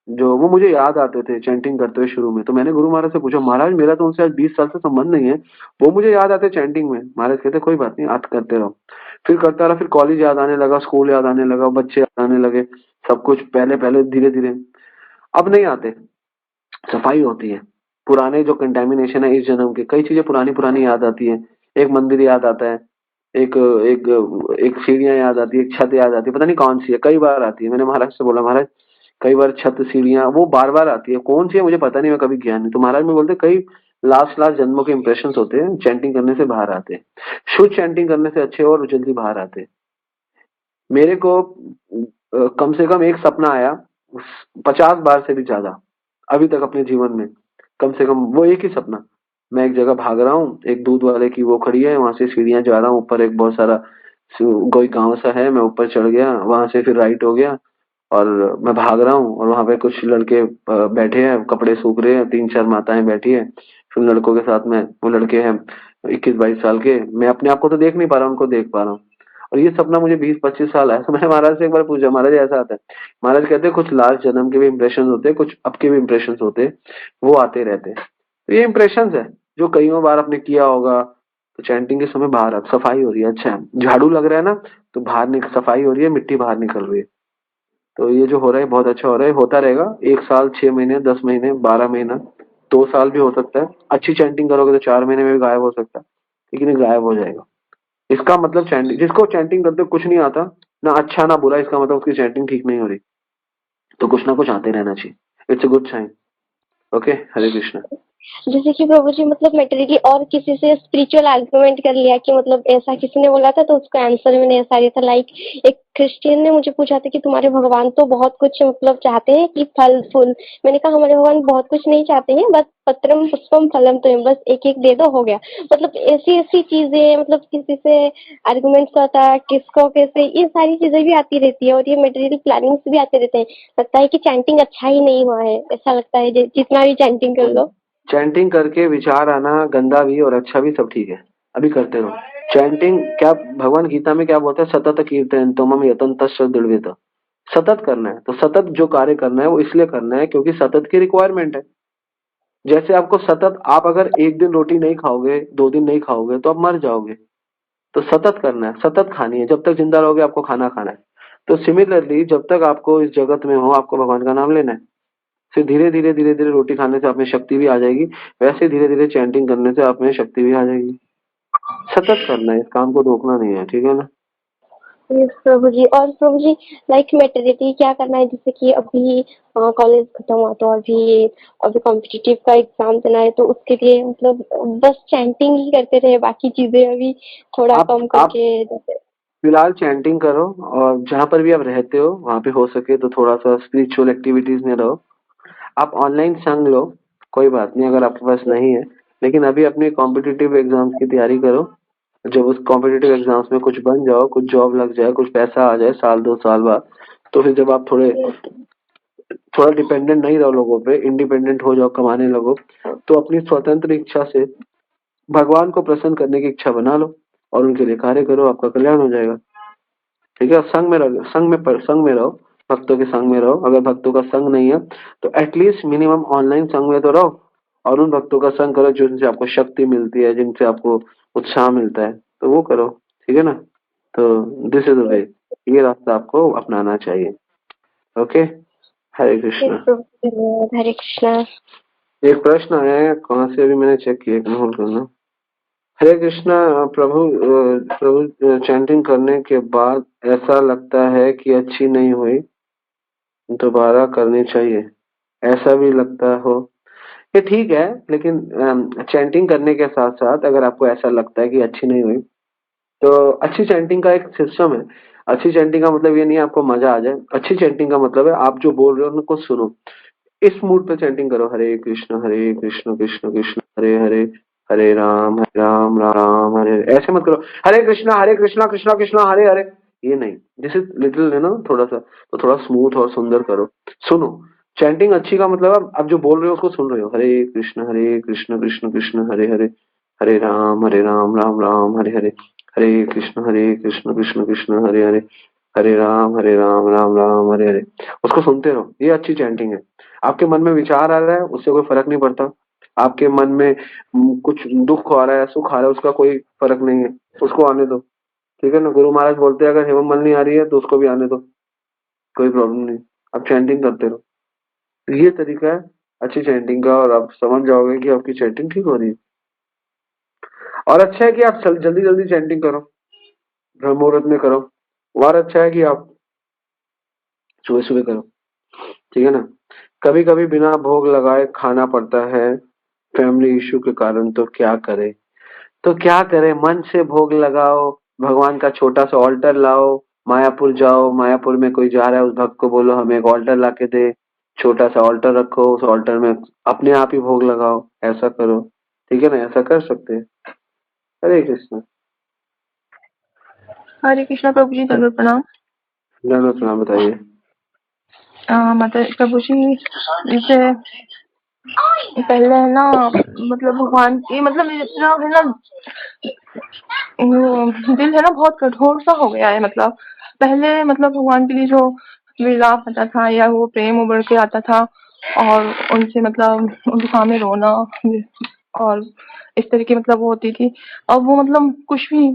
जो वो मुझे याद आते थे चैंटिंग करते हुए शुरू में, तो मैंने गुरु महाराज से पूछा, महाराज मेरा तो उनसे आज 20 साल से संबंध नहीं है, वो मुझे याद आते चैंटिंग में। महाराज कहते कोई बात नहीं, आप करते रहो। फिर करता रहा, फिर कॉलेज याद आने लगा, स्कूल याद आने लगा, बच्चे याद आने लगे, सब कुछ पहले पहले धीरे धीरे। अब नहीं आते, सफाई होती है। पुराने जो कंटेमिनेशन है इस जन्म के, कई चीजें पुरानी पुरानी याद आती है। एक मंदिर याद आता है, एक एक एक सीढ़ियां याद आती है, एक छत याद आती है, पता नहीं कौन सी है, कई बार आती है। मैंने महाराज से बोला, महाराज कई बार छत सीढ़ियां वो बार बार आती है, कौन सी है मुझे पता नहीं, मैं कभी गया नहीं। तो महाराज में बोलते कई लास्ट लास्ट जन्मों के इंप्रेशन होते हैं, चैंटिंग करने से बाहर आते हैं। शुद्ध चैंटिंग करने से अच्छे और जल्दी बाहर आते हैं। मेरे को कम से कम एक सपना आया 50 बार से भी ज्यादा अभी तक अपने जीवन में, कम से कम वो एक ही सपना। मैं एक जगह भाग रहा हूँ, एक दूध वाले की वो खड़ी है, वहां से सीढ़ियां जा रहा हूँ ऊपर, एक बहुत सारा कोई गांव सा है, मैं ऊपर चढ़ गया, वहां से फिर राइट हो गया और मैं भाग रहा हूँ, और वहां पे कुछ लड़के बैठे हैं, कपड़े सूख रहे हैं, 3-4 माताएं बैठी है, फिर लड़कों के साथ में, वो लड़के हैं 21-22 साल के, मैं अपने आप को तो देख नहीं पा रहा, उनको देख पा रहा हूँ। और ये सपना मुझे 20-25 साल है। तो मैंने महाराज से एक बार पूछा, महाराज ऐसा आता है? महाराज कहते हैं कुछ लास्ट जन्म के भी इंप्रेशन होते हैं, कुछ अब के भी इंप्रेशन होते हैं, वो आते रहते हैं। तो ये इंप्रेशन है जो कईयों बार आपने किया होगा। तो चैंटिंग के समय बाहर अब सफाई हो रही है, अच्छा है, झाड़ू लग रहा है ना, तो बाहर सफाई हो रही है, मिट्टी बाहर निकल रही है। तो ये जो हो रहा है बहुत अच्छा हो रहा है, होता रहेगा। 1 साल, 6 महीने, 10 महीने, 12 महीना, 2 साल भी हो सकता है। अच्छी चैंटिंग करोगे तो 4 महीने में भी गायब हो सकता है, लेकिन ये गायब हो जाएगा। इसका मतलब चैंटिंग, जिसको चैंटिंग करते कुछ नहीं आता, ना अच्छा ना बुरा, इसका मतलब उसकी चैंटिंग ठीक नहीं हो रही। तो कुछ ना कुछ आते रहना चाहिए, it's a good sign. Okay, Hare Krishna. जैसे कि प्रभु जी मतलब मेटेरियली और किसी से स्पिरिचुअल आर्गुमेंट कर लिया कि मतलब ऐसा किसी ने बोला था तो उसका आंसर मैंने ऐसा दिया था। लाइक एक क्रिश्चियन ने मुझे पूछा था कि तुम्हारे भगवान तो बहुत कुछ मतलब चाहते हैं कि फल फूल। मैंने कहा हमारे भगवान बहुत कुछ नहीं चाहते हैं, बस पत्रम पुष्पम फलम तो बस एक एक दे दो, हो गया। मतलब ऐसी ऐसी चीजें, मतलब किसी से आर्गुमेंट करता, किसको कैसे, ये सारी चीजें भी आती रहती है और ये मेटेरियल प्लानिंग भी आते रहते हैं। लगता है कि चैंटिंग अच्छा ही नहीं हुआ है, ऐसा लगता है जितना भी चैंटिंग कर लो। चैंटिंग करके विचार आना गंदा भी और अच्छा भी, सब ठीक है, अभी करते रहो चैंटिंग। क्या भगवान गीता में क्या बोलते हैं? सतत कीर्तन तमम यतन तस्य दृढ़। सतत करना है, तो सतत जो कार्य करना है वो इसलिए करना है क्योंकि सतत की रिक्वायरमेंट है। जैसे आपको सतत, आप अगर एक दिन रोटी नहीं खाओगे, 2 दिन नहीं खाओगे तो आप मर जाओगे। तो सतत करना है, सतत खानी है, जब तक जिंदा रहोगे आपको खाना खाना है। तो सिमिलरली जब तक आपको इस जगत में हो, आपको भगवान का नाम लेना है। फिर धीरे धीरे रोटी खाने से आप में शक्ति भी आ जाएगी, वैसे धीरे धीरे चैंटिंग करने से आप में शक्ति भी आ जाएगी। सतत करना है, इस काम को रोकना नहीं है, ठीक है ना। यस प्रभु जी। और प्रभु जी लाइक मेटर्निटी क्या करना है, जैसे कि अभी कॉलेज खत्म हुआ तो अभी कॉम्पिटिटिव का एग्जाम देना है, तो उसके लिए मतलब बस चैंटिंग ही करते रहे, बाकी चीजें अभी थोड़ा आप कम आप करके जैसे। फिलहाल चैंटिंग करो, और जहाँ पर भी आप रहते हो वहाँ पे हो सके तो थोड़ा सा स्पिरिचुअल एक्टिविटीज में रहो। आप ऑनलाइन संग लो, कोई बात नहीं अगर आपके पास नहीं है, लेकिन अभी अपने कॉम्पिटिटिव एग्जाम्स की तैयारी करो। जब उस कॉम्पिटिटिव एग्जाम्स में कुछ बन जाओ, कुछ जॉब लग जाए, कुछ पैसा आ जाए साल 2 साल बाद, तो फिर जब आप थोड़ा डिपेंडेंट नहीं रहो लोगों पे, इंडिपेंडेंट हो जाओ, कमाने लगो, तो अपनी स्वतंत्र इच्छा से भगवान को प्रसन्न करने की इच्छा बना लो और उनके लिए कार्य करो, आपका कल्याण हो जाएगा। ठीक है, संग में रहो, संग में रहो, भक्तों के संग में रहो। अगर भक्तों का संग नहीं है तो एटलीस्ट मिनिमम ऑनलाइन संग में तो रहो, और उन भक्तों का संग करो जिनसे आपको शक्ति मिलती है, जिनसे आपको उत्साह मिलता है, तो वो करो। ठीक है ना? तो दिस इज द वे, ये रास्ता आपको अपनाना चाहिए। ओके, हरे कृष्णा। धन्यवाद। हरे कृष्णा। एक प्रश्न आया है, कहाँ से अभी मैंने चेक किया, एक मिनट होल्ड करना। हरे कृष्णा प्रभु चैंटिंग करने के बाद ऐसा लगता है कि अच्छी नहीं हुई, दोबारा करनी चाहिए, ऐसा भी लगता हो? ये ठीक है, लेकिन चैंटिंग करने के साथ साथ अगर आपको ऐसा लगता है कि अच्छी नहीं हुई, तो अच्छी चैंटिंग का एक सिस्टम है। अच्छी चैंटिंग का मतलब ये नहीं है आपको मजा आ जाए। अच्छी चैंटिंग का मतलब है आप जो बोल रहे हो उनको सुनो, इस मूड पे चैंटिंग करो। हरे कृष्ण कृष्ण कृष्ण हरे हरे, हरे राम राम राम हरे हरे। ऐसे मत करो हरे कृष्णा कृष्णा कृष्णा हरे हरे, ये नहीं। दिस इज लिटिल है ना, थोड़ा सा तो थोड़ा स्मूथ और सुंदर करो, सुनो। चैंटिंग अच्छी का मतलब आप जो बोल रहे हो उसको सुन रहे हो। हरे कृष्ण कृष्ण कृष्ण हरे हरे, हरे राम राम राम हरे हरे, हरे कृष्ण कृष्ण कृष्ण हरे हरे, हरे राम राम राम हरे हरे। उसको सुनते रहो, ये अच्छी चैंटिंग है। आपके मन में विचार आ रहा है उससे कोई फर्क नहीं पड़ता। आपके मन में कुछ दुख आ रहा है, सुख आ रहा है, उसका कोई फर्क नहीं है, उसको आने दो। ठीक है ना? गुरु महाराज बोलते हैं अगर हेमम मल नहीं आ रही है तो उसको भी आने दो, कोई प्रॉब्लम नहीं। आप चैंटिंग करते रहो, तो ये तरीका है अच्छी चैंटिंग का, और आप समझ जाओगे कि आपकी चैंटिंग ठीक हो रही है। और अच्छा है कि आप जल्दी जल्दी चैंटिंग करो, ब्रह्म मुहूर्त में करो। और अच्छा है कि आप सुबह सुबह करो। ठीक है ना? कभी कभी बिना भोग लगाए खाना पड़ता है फैमिली इशू के कारण, तो क्या करे? तो क्या करे, मन से भोग लगाओ, भगवान का छोटा सा ऑल्टर लाओ, मायापुर जाओ, मायापुर में कोई जा रहा है उस भक्त को बोलो हमें एक ऑल्टर ला के दे, छोटा सा ऑल्टर रखो, उस ऑल्टर में अपने आप ही भोग लगाओ, ऐसा करो। ठीक है ना? ऐसा कर सकते हैं। हरे कृष्ण। हरे कृष्णा प्रभु जी, दंडवत प्रणाम। धन्यवाद, प्रणाम। बताइए। मतलब प्रभु जी, जैसे पहले है ना, मतलब भगवान की मतलब इतना है ना, दिल है ना बहुत कठोर सा हो गया है। मतलब पहले मतलब भगवान के लिए जो विलाप आता था या वो प्रेम उभर के आता था, और उनसे मतलब उनके सामने रोना और इस तरह की मतलब वो होती थी। अब वो मतलब कुछ भी नहीं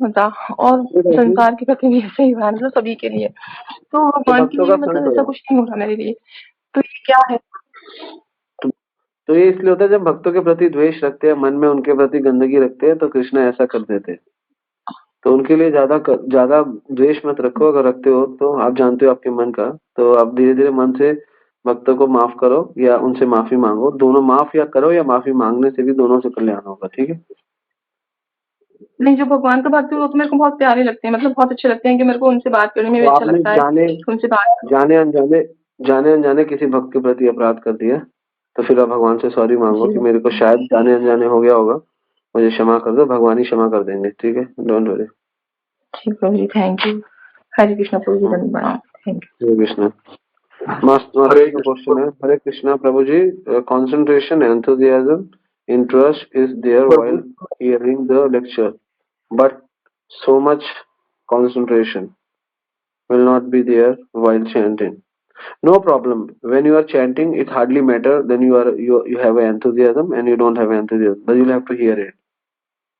होता, और संसार के प्रति भी ऐसे ही हुआ है, मतलब सभी के लिए। तो तो भगवान के भक्तों का लिए संत मतलब हो ऐसा जाओ। कुछ नहीं हो रहा मेरे लिए, तो ये क्या है? तो ये इसलिए होता है जब भक्तों के प्रति द्वेष रखते हैं, मन में उनके प्रति गंदगी रखते हैं, तो कृष्ण ऐसा कर देते हैं। तो उनके लिए ज्यादा द्वेष मत रखो। अगर रखते हो तो आप जानते हो आपके मन का, तो आप धीरे धीरे मन से भक्तों को माफ करो या उनसे माफी मांगो। दोनों, माफ या करो या माफी मांगने से भी दोनों से कल्याण होगा। ठीक है? नहीं, जो भगवान का भक्त है वो तो मेरे को बहुत प्यारे लगते हैं, मतलब बहुत अच्छे लगते हैं कि मेरे को उनसे बात करने में भी तो अच्छा आपने लगता है कि उनसे बात। जाने अनजाने किसी भक्त के प्रति अपराध कर दिया, तो फिर आप भगवान से सॉरी मांगो कि मेरे को शायद जाने अनजाने हो गया होगा, मुझे क्षमा कर दो। भगवान ही क्षमा कर देंगे। ठीक है? Don't worry. ठीक प्रभु जी, थैंक यू। हरे कृष्णा प्रभु जी, धन्यवाद, प्रणाम, thank you. Hare Krishna. Master का क्वेश्चन है, हरे कृष्णा प्रभु जी, concentration, enthusiasm, interest is there while hearing the lecture, but so much concentration will not be there while chanting. No problem. When you are chanting, it hardly matter. Then you have an enthusiasm and you don't have enthusiasm, but you'll have to hear it.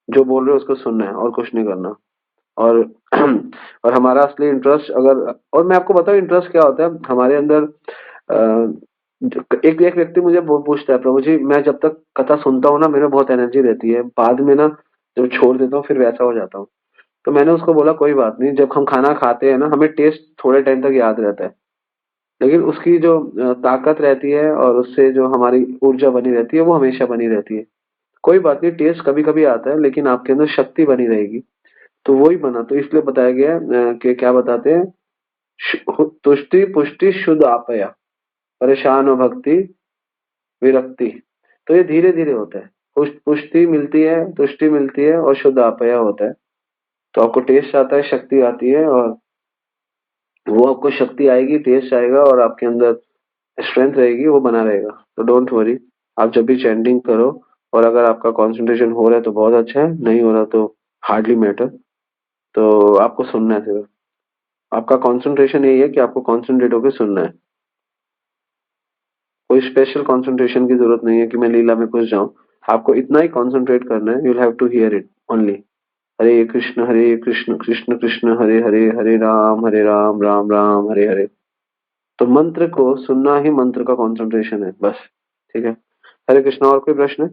जो बोल रहे हो उसको सुनना है और कुछ नहीं करना। और और हमारा असली इंटरेस्ट अगर, और मैं आपको बताऊं इंटरेस्ट क्या होता है हमारे अंदर। एक एक व्यक्ति मुझे पूछता है, प्रभु जी मैं जब तक कथा सुनता हूँ ना मेरे बहुत एनर्जी रहती है, बाद में ना जब छोड़ देता हूँ फिर वैसा हो जाता हूँ। तो मैंने उसको बोला कोई बात नहीं, जब हम खाना खाते हैं ना हमें टेस्ट थोड़े टाइम तक याद रहता है, लेकिन उसकी जो ताकत रहती है और उससे जो हमारी ऊर्जा बनी रहती है वो हमेशा बनी रहती है। कोई बात नहीं, टेस्ट कभी कभी आता है लेकिन आपके अंदर शक्ति बनी रहेगी। तो वही बना, तो इसलिए बताया गया है कि क्या बताते हैं, तुष्टि पुष्टि शुद्ध आपया, परेशान हो भक्ति विरक्ति। तो ये धीरे धीरे होता है, पुष्टि मिलती है, तुष्टि मिलती है और शुद्ध आपया होता है। तो आपको टेस्ट आता है, शक्ति आती है, और वो आपको शक्ति आएगी, टेस्ट आएगा, और आपके अंदर स्ट्रेंथ रहेगी, वो बना रहेगा। तो डोंट वरी, आप जब भी चैंटिंग करो, और अगर आपका कंसंट्रेशन हो रहा है तो बहुत अच्छा है, नहीं हो रहा तो हार्डली मैटर। तो आपको सुनना है, सिर्फ आपका कंसंट्रेशन यही है कि आपको कंसंट्रेट होकर सुनना है। कोई स्पेशल कंसंट्रेशन की जरूरत नहीं है कि मैं लीला में घुस जाऊं, आपको इतना ही कंसंट्रेट करना है, you will have to hear it only. Hare Krishna Krishna Krishna Hare Hare, Hare Ram Ram Ram Hare Hare. तो मंत्र को सुनना ही मंत्र का कंसंट्रेशन है, बस। ठीक है, हरे कृष्णा। और कोई प्रश्न है?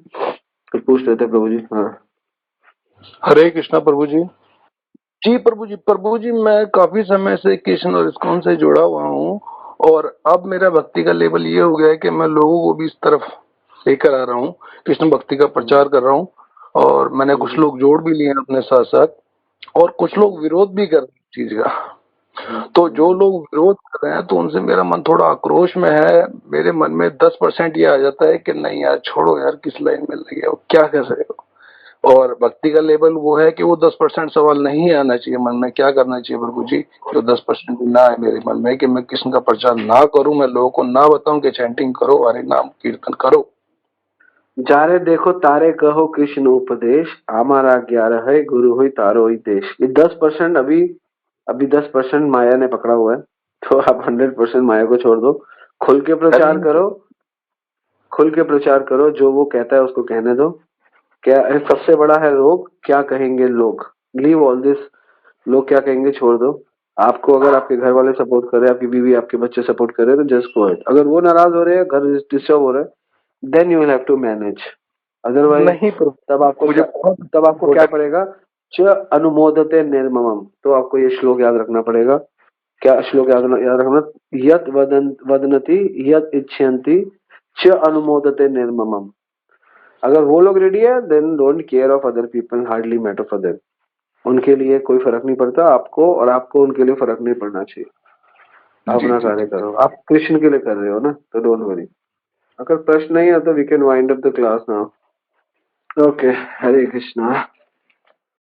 कुछ पूछ रहे थे प्रभु जी? हाँ, हरे कृष्णा प्रभु जी। जी प्रभु जी मैं काफी समय से कृष्ण और इस्कॉन से जुड़ा हुआ हूँ, और अब मेरा भक्ति का लेवल ये हो गया है कि मैं लोगों को भी इस तरफ लेकर आ रहा हूँ, कृष्ण भक्ति का प्रचार कर रहा हूँ। और मैंने कुछ लोग जोड़ भी लिए हैं अपने साथ साथ, और कुछ लोग विरोध भी कर रहे हैं इस चीज का। तो जो लोग विरोध कर रहे हैं तो उनसे मेरा मन थोड़ा आक्रोश में है। मेरे मन में 10% ये आ जाता है कि नहीं यार, छोड़ो यार, किस लाइन में लगे हो, क्या कर रहे हो। और भक्ति का लेवल वो है कि वो 10% सवाल नहीं आना चाहिए मन में, क्या करना चाहिए प्रभु जी, जो 10% ना आए मेरे मन में, कि मैं कृष्ण का प्रचार ना करूं, मैं लोगों को ना बताऊं कि चैंटिंग करो, हरे नाम कीर्तन करो। जारे देखो तारे कहो कृष्ण उपदेश, हमारा 11 है गुरु हुई तारो ही देश। ये 10% अभी 10% माया ने पकड़ा हुआ है, तो आप 100% माया को छोड़ दो, खुल के प्रचार करो, खुल के प्रचार करो, जो वो कहता है उसको कहने दो। क्या सबसे बड़ा है रोग, क्या कहेंगे लोग, लीव ऑल दिस, लोग क्या कहेंगे छोड़ दो। आपको अगर आपके घर वाले सपोर्ट कर रहे हैं, आपकी बीवी आपके बच्चे सपोर्ट कर रहे हैं, तो जस्ट गो इट। अगर वो नाराज हो रहे हैं, घर डिस्टर्ब हो रहा है, then you will have to manage. Otherwise नहीं प्रभु, तब आपको क्या पड़ेगा, च अनुमोदते निर्ममम। तो आपको ये श्लोक याद रखना पड़ेगा। क्या श्लोक याद रखना, यत वदनति यत इच्छन्ति च अनुमोदते निर्ममम। अगर वो लोग रेडी है, then don't care of other people, hardly matter for them. उनके लिए कोई फर्क नहीं पड़ता, आपको और आपको उनके लिए फर्क नहीं पड़ना चाहिए। आप अपना कार्य करो, आप कृष्ण के लिए कर रहे हो ना, तो डोंट वरी। अगर प्रश्न नहीं है तो we can wind up the class now. Okay, Hare Krishna.